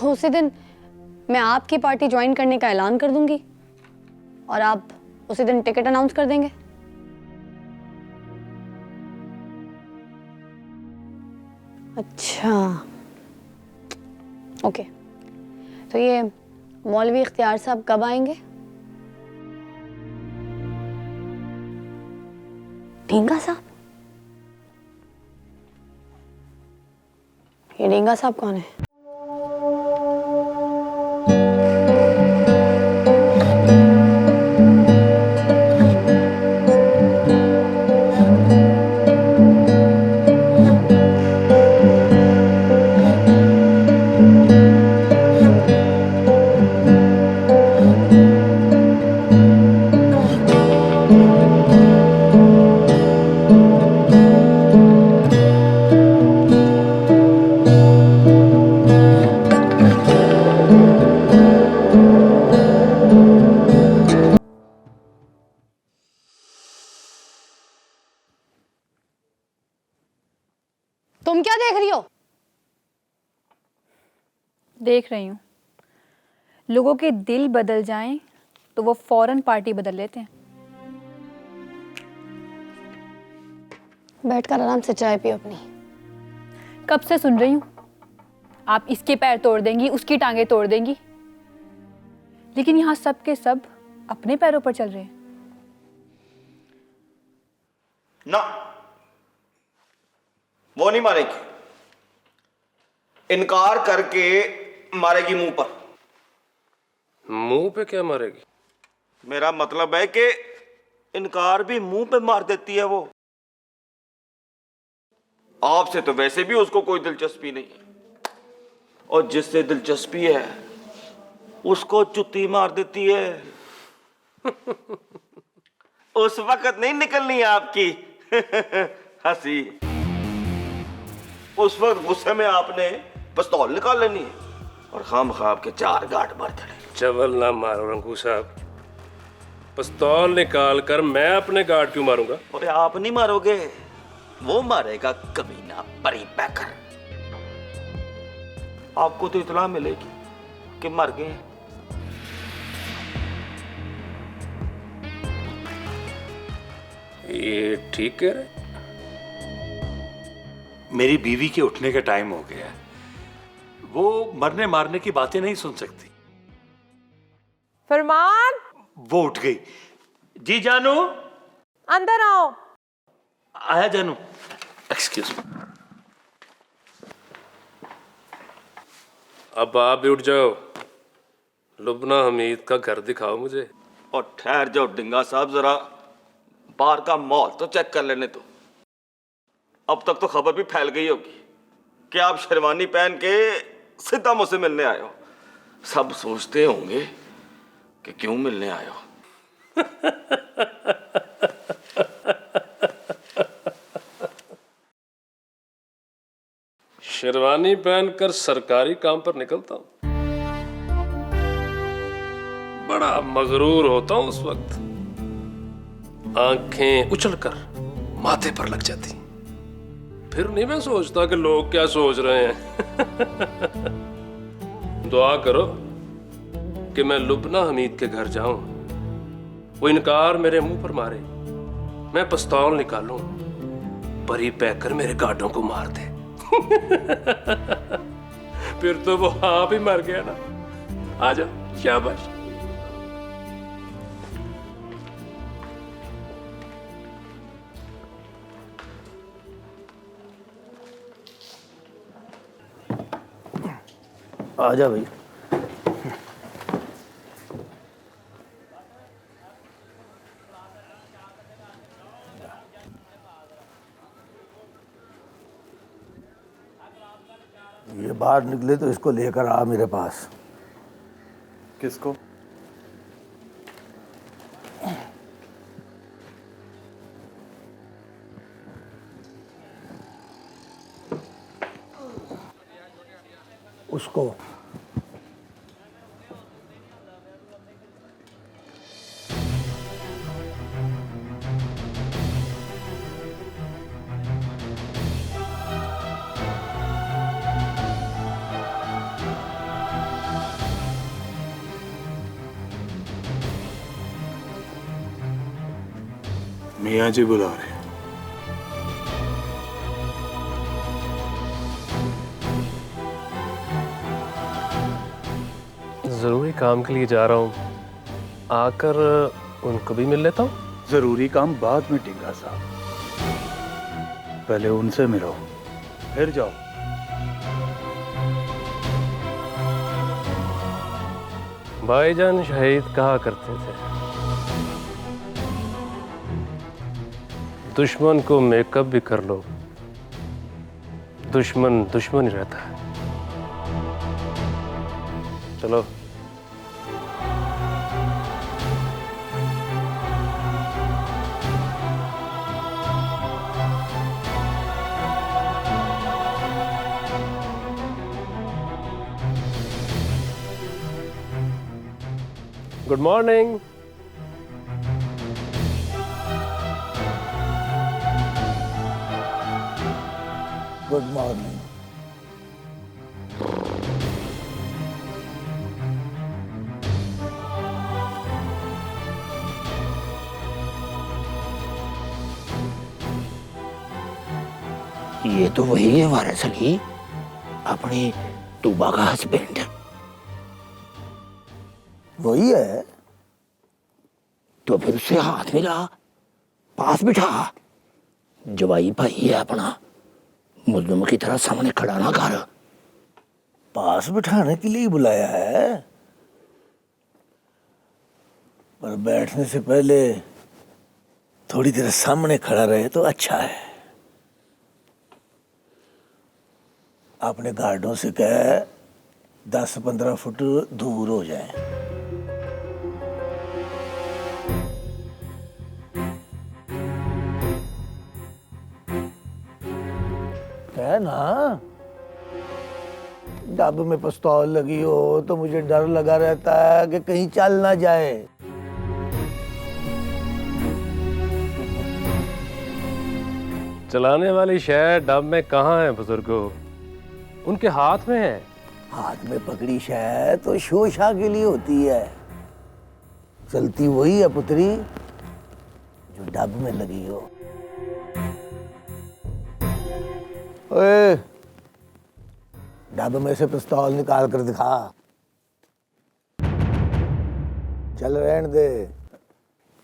उसी दिन मैं आपकी पार्टी ज्वाइन करने का ऐलान कर दूंगी और आप उसी दिन टिकट अनाउंस कर देंगे। अच्छा, ओके। तो ये मौलवी इख्तियार साहब कब आएंगे? ढींगा साहब? ये ढींगा साहब कौन है? तुम क्या देख रही हो? देख रही हूँ, लोगों के दिल बदल जाएं तो वो फौरन पार्टी बदल लेते हैं। बैठकर आराम से चाय पियो अपनी। कब से सुन रही हूँ, आप इसके पैर तोड़ देंगी, उसकी टांगे तोड़ देंगी, लेकिन यहाँ सब के सब अपने पैरों पर चल रहे हैं। ना, वो नहीं मारेगी। इनकार करके मारेगी मुंह पर। मुंह पे क्या मारेगी? मेरा मतलब है कि इनकार भी मुंह पे मार देती है वो। आपसे तो वैसे भी उसको कोई दिलचस्पी नहीं है, और जिससे दिलचस्पी है उसको चुत्ती मार देती है। उस वक्त नहीं निकलनी आपकी हंसी। उस वक्त गुस्से में आपने पिस्तौल निकाल लेनी है और खाम के 4 गांठ मार देने। चवल ना मारो रंगू साहब, पिस्तौल निकाल कर मैं अपने गार्ड क्यों मारूंगा? और आप नहीं मारोगे, वो मारेगा कमीना परी पैकर। आपको तो इतला मिलेगी कि मर गए। ये ठीक कह रहे? मेरी बीवी के उठने का टाइम हो गया है। वो मरने मारने की बातें नहीं सुन सकती। फरमान, वो उठ गई। जी जानू, अंदर आओ। आया जानू। Excuse me. अब आप भी उठ जाओ, लुबना हमीद का घर दिखाओ मुझे। और ठहर जाओ डिंगा साहब, जरा बाहर का माहौल तो चेक कर लेने दो। अब तक तो खबर भी फैल गई होगी कि आप शेरवानी पहन के सीधा मुझसे मिलने आए हो। सब सोचते होंगे कि क्यों मिलने आए हो। शेरवानी पहनकर सरकारी काम पर निकलता हूं, बड़ा मगरूर होता हूं उस वक्त। आंखें उछलकर माथे पर लग जाती, फिर नहीं मैं सोचता कि लोग क्या सोच रहे हैं। दुआ करो कि मैं लुबना हमीद के घर जाऊं, वो इनकार मेरे मुंह पर मारे, मैं पिस्तौल निकालूं, परी पैकर मेरे गार्डों को मार दे। फिर तो वो आप ही मर गया ना। आ जाओ, शाबाश। आ जा भाई। ये बाहर निकले तो इसको लेकर आ मेरे पास। किसको? उसको। मियाँ जी बुला रहे। जरूरी काम के लिए जा रहा हूँ, आकर उनको भी मिल लेता हूँ। जरूरी काम बाद में टिंगा साहब, पहले उनसे मिलो फिर जाओ। भाईजान शहीद कहा करते थे, दुश्मन को मेकअप भी कर लो, दुश्मन दुश्मन ही रहता है। चलो। Good morning. Good morning. ये तो वही है वारिस अली, अपनी तूबा का हस्बैंड। वही है तो फिर उससे हाथ मिला, पास बिठा। जवाई भाई है अपना, मुजरिम की तरह सामने खड़ा ना कर। पास बिठाने के लिए बुलाया है, पर बैठने से पहले थोड़ी देर सामने खड़ा रहे तो अच्छा है। अपने गार्डों से कह 10-15 फुट दूर हो जाए। है ना, डब में पिस्तौल लगी हो तो मुझे डर लगा रहता है कि कहीं चल ना जाए। चलाने वाली शय डब में कहाँ है बुजुर्गो, उनके हाथ में है। हाथ में पकड़ी शय तो शोशा के लिए होती है, चलती वही है पुत्री जो डब में लगी हो। ओए, डब में से पिस्तौल निकाल कर दिखा। चल रहने दे।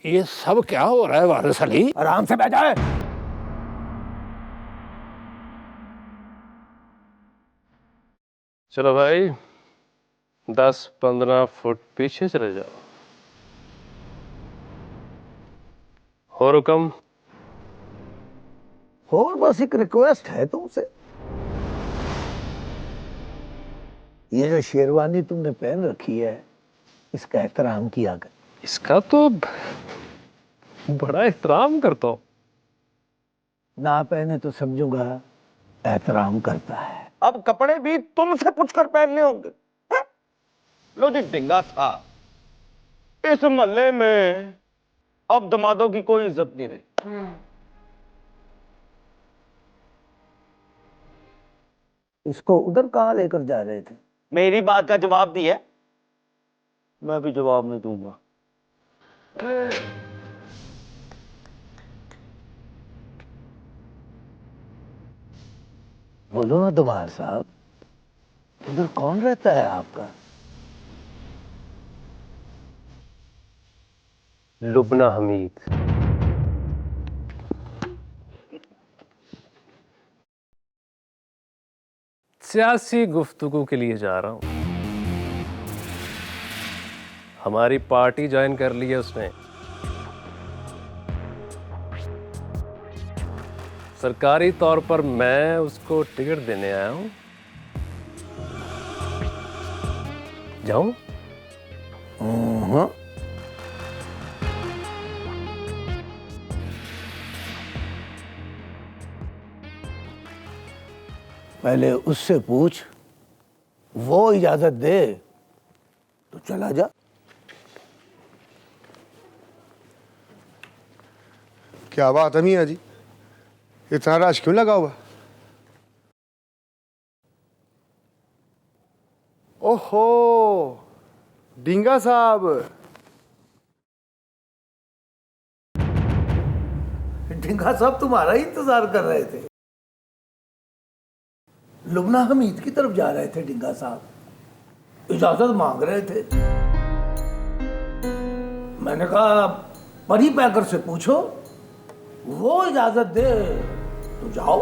ये सब क्या हो रहा है वारिस अली? आराम से बैठ जाए। चलो भाई, 10-15 फुट पीछे चले जाओ। और हुक्म? और बस एक रिक्वेस्ट है तुमसे, ये जो शेरवानी तुमने पहन रखी है इसका एहतराम किया कर। इसका तो बड़ा एहतराम करता हूं। ना पहने तो समझूंगा एहतराम करता है। अब कपड़े भी तुमसे पूछकर पहनने होंगे। हैं? लो जी ढिंगा साहब, इस मोहल्ले में अब दमादों की कोई इज्जत नहीं रही। इसको उधर कहाँ लेकर जा रहे थे? मेरी बात का जवाब दिया, मैं भी जवाब नहीं दूंगा। बोलो ना दुमार साहब, उधर कौन रहता है आपका? लुबना हमीद। सियासी गुफ्तगू के लिए जा रहा हूं। हमारी पार्टी ज्वाइन कर ली है उसने। सरकारी तौर पर मैं उसको टिकट देने आया हूं। जाऊं? पहले उससे पूछ, वो इजाजत दे तो चला जा। क्या बात है मियाँ जी, इतना रश क्यों लगा हुआ? ओहो, डिंगा साहब। ढिंगा साहब तुम्हारा ही इंतजार कर रहे थे। लुबना हमीद की तरफ जा रहे थे ढिंगा साहब, इजाजत मांग रहे थे। मैंने कहा परी पैकर से पूछो, वो इजाजत दे तो जाओ।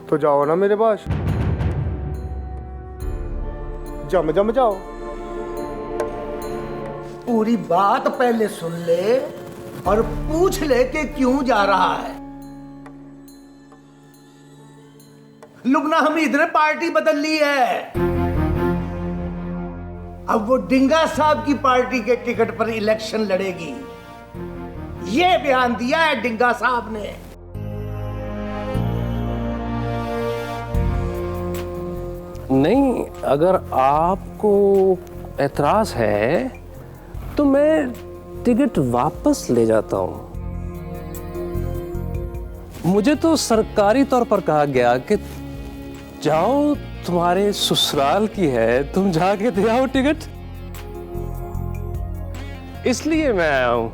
तो जाओ ना मेरे पास, जम जम जाओ। पूरी बात पहले सुन ले और पूछ ले कि क्यों जा रहा है। लुबना हमीद ने पार्टी बदल ली है। अब वो डिंगा साहब की पार्टी के टिकट पर इलेक्शन लड़ेगी, ये बयान दिया है डिंगा साहब ने। नहीं, अगर आपको एतराज है तो मैं टिकट वापस ले जाता हूं। मुझे तो सरकारी तौर पर कहा गया कि जाओ, तुम्हारे ससुराल की है, तुम जाके दे आओ टिकट, इसलिए मैं आया हूं।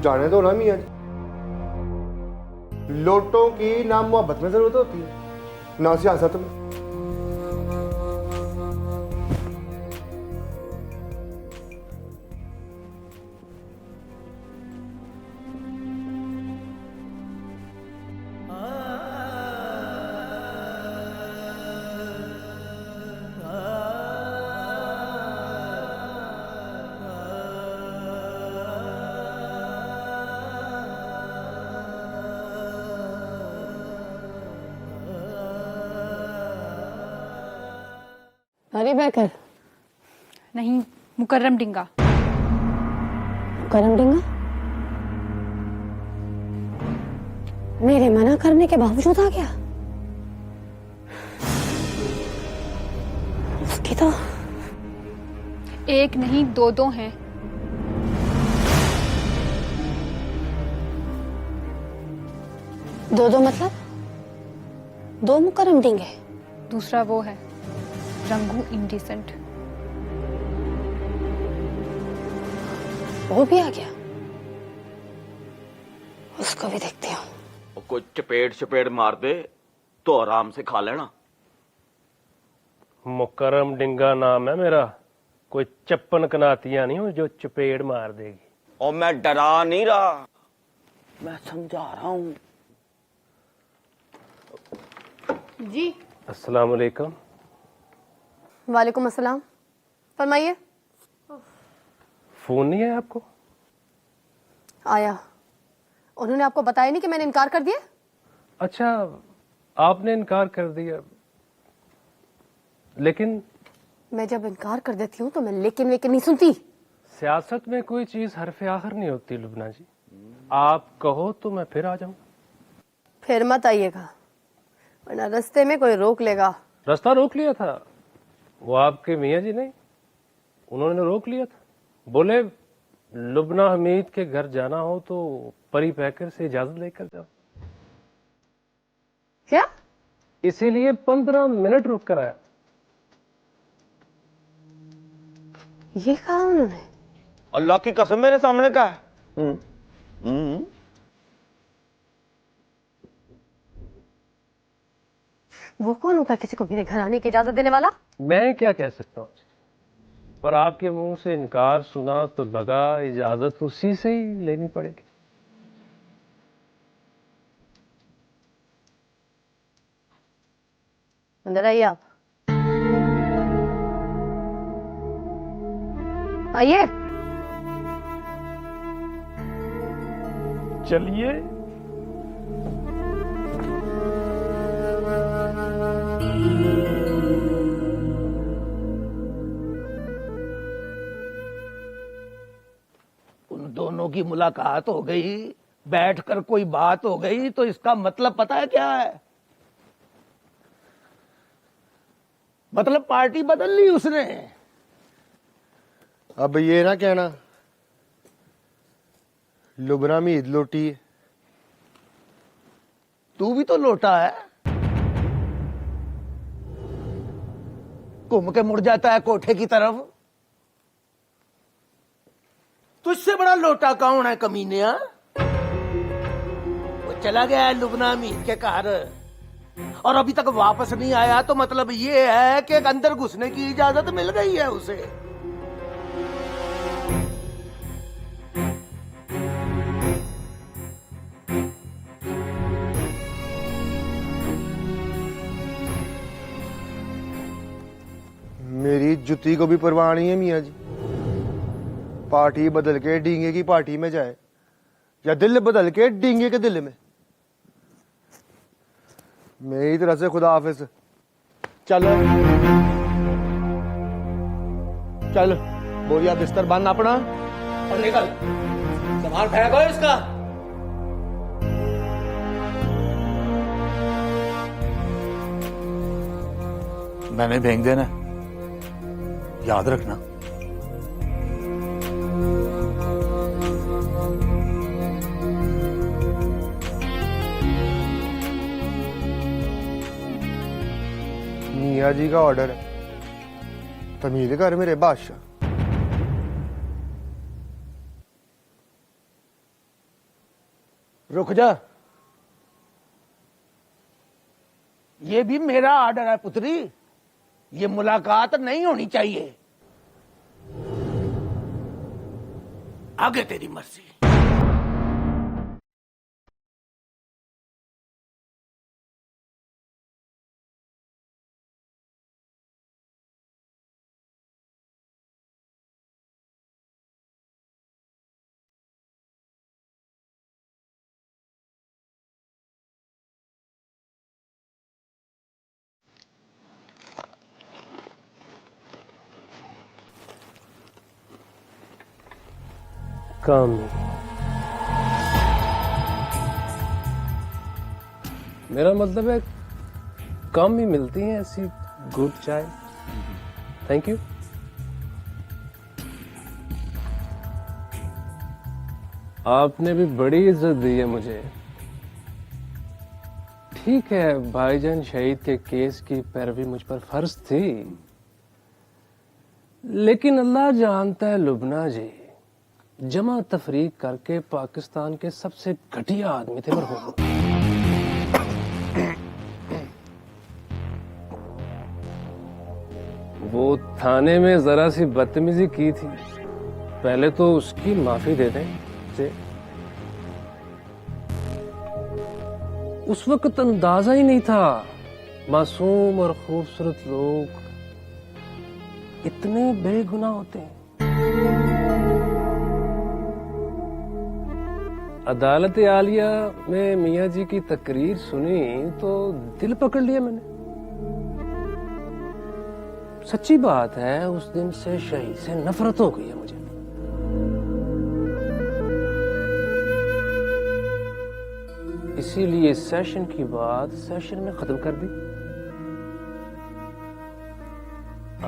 जाने दो ना मियाँ जी, लोटों की ना मोहब्बत में जरूरत होती है ना सियासत में। परी पैकर नहीं, मुकर्रम डिंगा। करम डिंगा मेरे मना करने के बावजूद आ गया। उसकी तो एक नहीं, दो दो हैं। दो दो मतलब दो मुकर्रम डिंगे? दूसरा वो है रंगू इंडिसेंट। वो भी आ गया, उसको भी देखती हूँ। कोई चपेट चपेट मार दे तो आराम से खा लेना। मुकर्रम डिंगा नाम है मेरा, कोई चप्पन कनातियां नहीं हो जो चपेड़ मार देगी। और मैं डरा नहीं रहा, मैं समझा रहा हूं। जी अस्सलाम वालेकुम। वालेकुम अस्सलाम, फरमाइए। फोन नहीं है आपको? आया। उन्होंने आपको बताया नहीं कि मैंने इनकार कर दिया? अच्छा, आपने इनकार कर दिया, लेकिन मैं जब इनकार कर देती हूँ तो मैं लेकिन वेकिन नहीं सुनती। सियासत में कोई चीज हरफ आखिर नहीं होती लुबना जी। आप कहो तो मैं फिर आ जाऊं। फिर मत आइएगा, वरना रास्ते में कोई रोक लेगा। रास्ता रोक लिया था वो आपके मियाँ जी नहीं, उन्होंने रोक लिया था। बोले लुबना हमीद के घर जाना हो तो परी पैकर से इजाजत लेकर जाओ। क्या? इसीलिए 15 मिनट रुक कर आया। ये कहा उन्होंने? अल्लाह की कसम मेरे सामने का है। वो कौन होगा किसी को मेरे घर आने की इजाजत देने वाला? मैं क्या कह सकता हूँ, पर आपके मुंह से इनकार सुना तो लगा इजाजत उसी से ही लेनी पड़ेगी। अंदर आइए आप। आइए। चलिए। उन दोनों की मुलाकात हो गई, बैठकर कोई बात हो गई, तो इसका मतलब पता है क्या है? मतलब पार्टी बदल ली उसने। अब ये ना कहना लुबना में ईद लोटी है। तू भी तो लोटा है, घूम के मुड़ जाता है कोठे की तरफ। तुझसे बड़ा लोटा कौन है कमीनिया? वो चला गया है लुबना मीर के घर और अभी तक वापस नहीं आया, तो मतलब ये है कि अंदर घुसने की इजाजत मिल गई है उसे। मेरी जुती को भी परवाह नहीं है मियाँ जी। पार्टी बदल के डींगे की पार्टी में जाए या दिल बदल के डींगे के दिल में। मेरी तरफ से खुदा हाफिज। चल चल, बोरिया बिस्तर बांध अपना और निकल। सामान फेंको इसका। मैंने फेंक देना, याद रखना। मियाँ जी का ऑर्डर है, तमीज कर मेरे बादशाह। रुक जा, ये भी मेरा ऑर्डर है पुत्री। ये मुलाकात नहीं होनी चाहिए। आगे तेरी मर्जी। काम मेरा मतलब है कम ही मिलती है ऐसी गुड चाय। Thank you. आपने भी बड़ी इज्जत दी है मुझे। ठीक है, भाईजान शहीद के केस की पैरवी मुझ पर फर्ज थी, लेकिन अल्लाह जानता है लुबना जी, जमा तफरीक करके पाकिस्तान के सबसे घटिया आदमी थे मरहूम। वो थाने में जरा सी बदतमीजी की थी, पहले तो उसकी माफी दे दें। उस वक्त अंदाजा ही नहीं था मासूम और खूबसूरत लोग इतने बेगुनाह होते हैं। अदालत आलिया में मियाँ जी की तकरीर सुनी तो दिल पकड़ लिया मैंने। सच्ची बात है, उस दिन से शहीद से नफरत हो गई है मुझे। इसीलिए सेशन की बात सेशन में खत्म कर दी।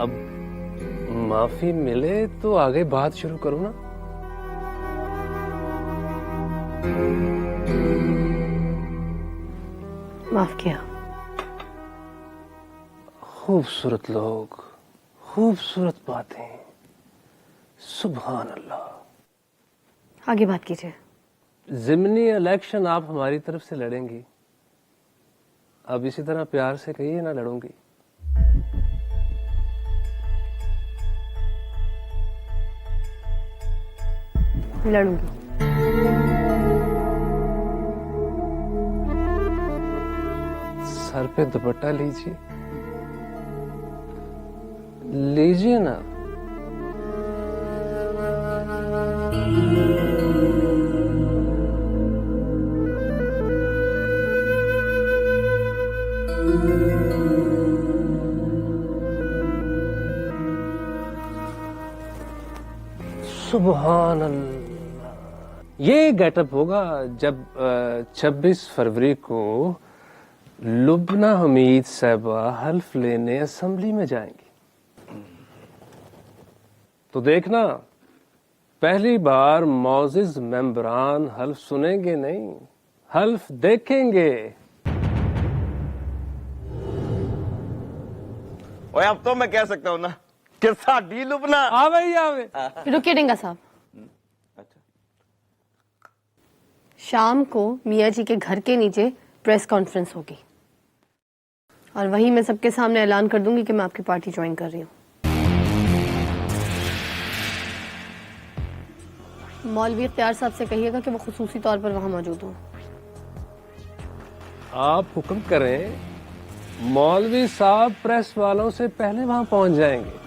अब माफी मिले तो आगे बात शुरू करो ना। माफ किया। खूबसूरत लोग, खूबसूरत बातें, सुभान अल्लाह। आगे बात कीजिए। ज़िमनी इलेक्शन आप हमारी तरफ से लड़ेंगी, अब इसी तरह प्यार से कहिए ना लड़ूंगी। लड़ूंगी। सर पे दुपट्टा लीजिए, लीजिए ना। सुभान अल्लाह। ये गेटअप होगा जब 26 फरवरी को लुबना हमीद साहबा हल्फ लेने असेंबली में जाएंगी। तो देखना, पहली बार मौजिज मेंबरान हल्फ सुनेंगे नहीं, हल्फ देखेंगे। ओए अब तो मैं कह सकता हूं ना कि साडी लुबना आवे। रुकिए डेंगा साहब। शाम को मियाँ जी के घर के नीचे प्रेस कॉन्फ्रेंस होगी और वहीं मैं सबके सामने ऐलान कर दूंगी कि मैं आपकी पार्टी ज्वाइन कर रही हूँ। मौलवी इख्तियार साहब से कहिएगा कि वो खुसूसी तौर पर वहां मौजूद हो। आप हुक्म करें, मौलवी साहब प्रेस वालों से पहले वहां पहुंच जाएंगे।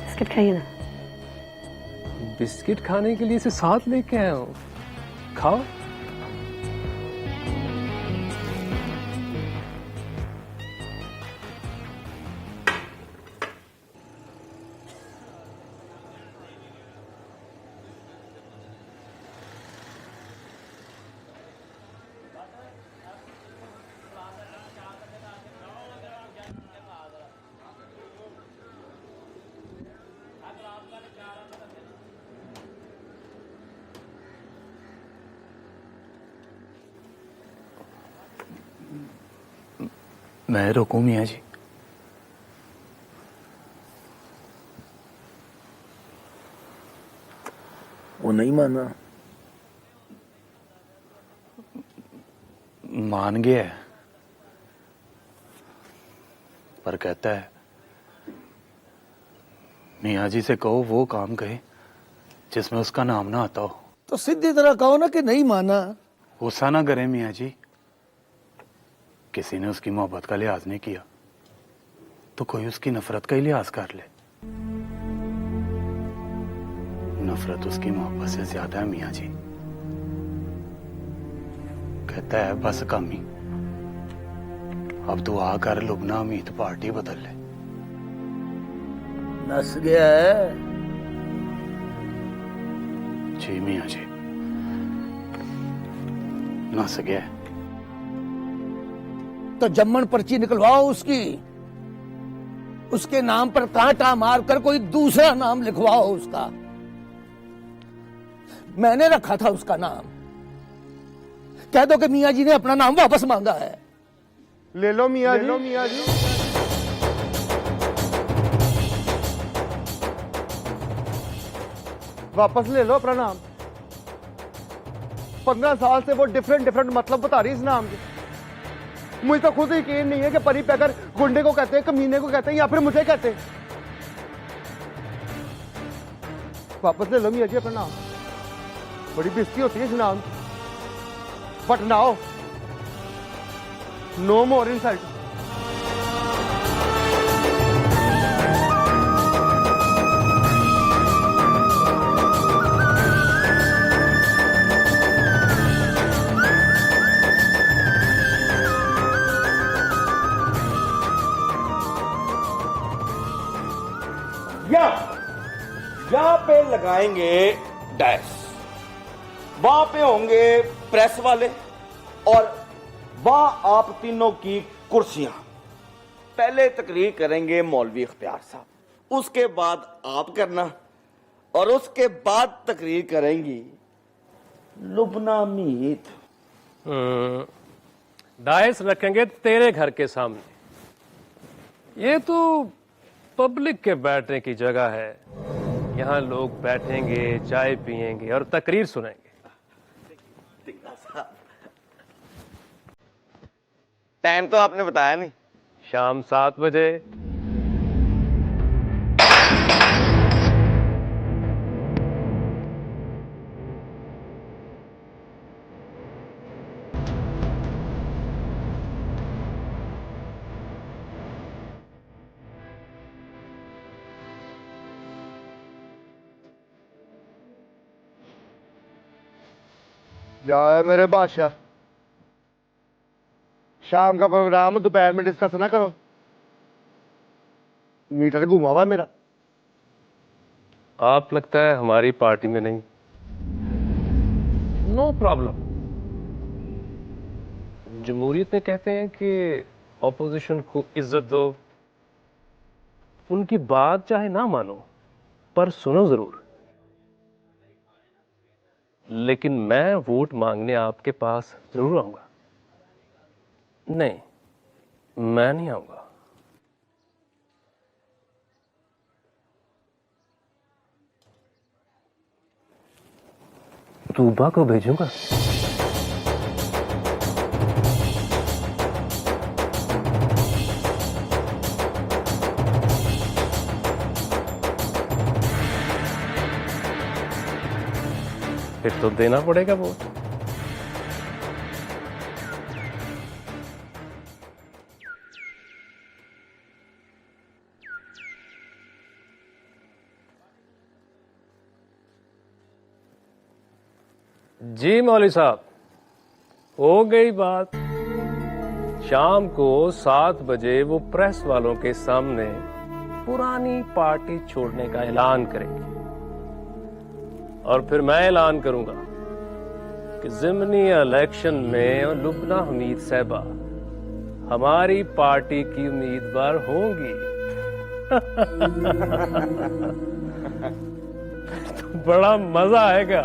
बिस्किट खाइए ना। बिस्किट खाने के लिए इसे साथ लेके आया हूं, खाओ। मैं रोकूं मियाँ जी? वो नहीं माना। मान गया है, पर कहता है मियाँ जी से कहो वो काम कहे जिसमें उसका नाम ना आता हो। तो सीधी तरह कहो ना कि नहीं माना। गुस्सा ना करें मियाँ जी, किसी ने उसकी मोहब्बत का लिहाज नहीं किया तो कोई उसकी नफरत का ही लिहाज कर ले। नफरत उसकी मोहब्बत से ज्यादा है मियाँ जी। कहता है बस कमी, अब दुआ कर लुबना हमीद पार्टी बदल ले। नस गया है। जी मियाँ जी, नस गया है। तो जम्मन पर्ची निकलवाओ उसकी, उसके नाम पर कांटा मारकर कोई दूसरा नाम लिखवाओ उसका। मैंने रखा था उसका नाम। कह दो कि मियाँ जी ने अपना नाम वापस मांगा है। ले लो मियाँ जी, लो मियाँ जी। वापस ले लो अपना नाम। 15 साल से वो डिफरेंट मतलब बता रही इस नाम के। मुझे तो खुद यकीन नहीं है कि परी पैकर गुंडे को कहते हैं, कमीने को कहते हैं या फिर मुझे कहते हैं। वापस ले लो मियाँ जी अपना नाम। बड़ी बेइज्जती होती है इस नाम की। But now no more insult. यहां पे लगाएंगे डैश, वहां पे होंगे प्रेस वाले और वहां आप तीनों की कुर्सियां। पहले तकरीर करेंगे मौलवी इख्तियार साहब, उसके बाद आप करना और उसके बाद तकरीर करेंगी लुबना मीत। डायस रखेंगे तेरे घर के सामने। ये तो पब्लिक के बैठने की जगह है, यहाँ लोग बैठेंगे, चाय पिएंगे और तकरीर सुनेंगे। टाइम तो आपने बताया नहीं। शाम 7 बजे। जाए मेरे बादशाह, शाम का प्रोग्राम दोपहर में डिस्कस ना करो, मीटर घुमा हुआ मेरा। आप लगता है हमारी पार्टी में नहीं। No problem. जमहूरियत में कहते हैं कि ऑपोजिशन को इज्जत दो, उनकी बात चाहे ना मानो पर सुनो जरूर। लेकिन मैं वोट मांगने आपके पास जरूर आऊंगा। नहीं, मैं नहीं आऊंगा। तूबा को भेजूंगा। फिर तो देना पड़ेगा वोट। जी मौलवी साहब, हो गई बात। शाम को 7 बजे वो प्रेस वालों के सामने पुरानी पार्टी छोड़ने का ऐलान करेंगे और फिर मैं ऐलान करूंगा कि ज़िमनी इलेक्शन में लुबना हमीद साहबा हमारी पार्टी की उम्मीदवार होंगी। तो बड़ा मजा आएगा।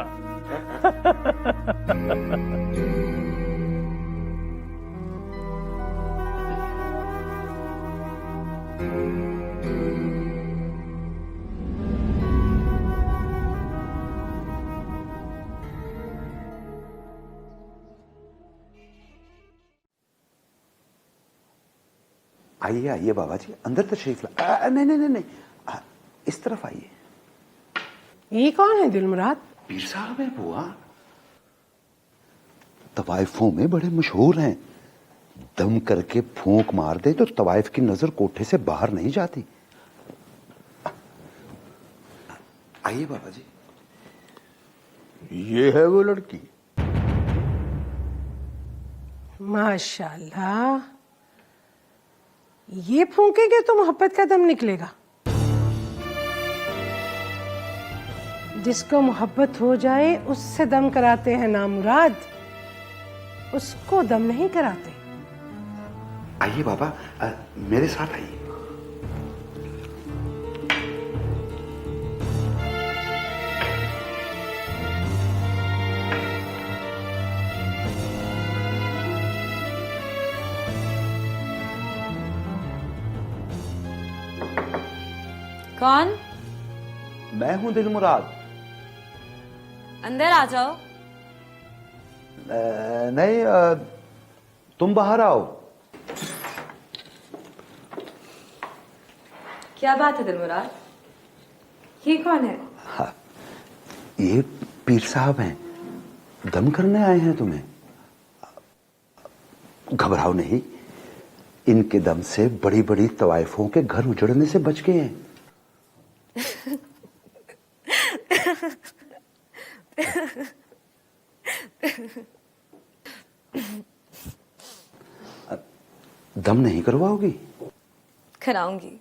आइए आइए बाबा जी, अंदर तशरीफ ला। नहीं नहीं नहीं नहीं, इस तरफ आइए। ये कौन है दिलमुराद? पीर साहब है बुआ, तवाइफों में बड़े मशहूर हैं। दम करके फूंक मार दे तो तवाइफ की नजर कोठे से बाहर नहीं जाती। आइए बाबा जी। ये है वो लड़की। माशाल्लाह, ये फूंकेगे तो मोहब्बत का दम निकलेगा। जिसको मोहब्बत हो जाए उससे दम कराते हैं नामुराद, उसको दम नहीं कराते। आइए बाबा, मेरे साथ आइए। कौन? मैं हूं दिलमुराद। अंदर आ जाओ। नहीं, तुम बाहर आओ। क्या बात है दिलमुराद? ये कौन है? हाँ, ये पीर साहब हैं, दम करने आए हैं तुम्हें। घबराओ नहीं, इनके दम से बड़ी बड़ी तवाइफों के घर उजड़ने से बच गए हैं। दम नहीं करवाओगी? कराऊंगी।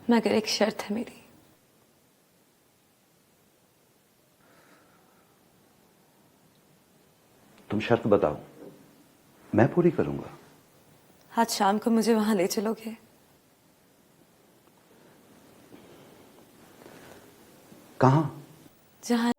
मगर एक शर्त है मेरी। तुम शर्त बताओ, मैं पूरी करूंगा। आज शाम को मुझे वहां ले चलोगे? कहाँ? जहाँ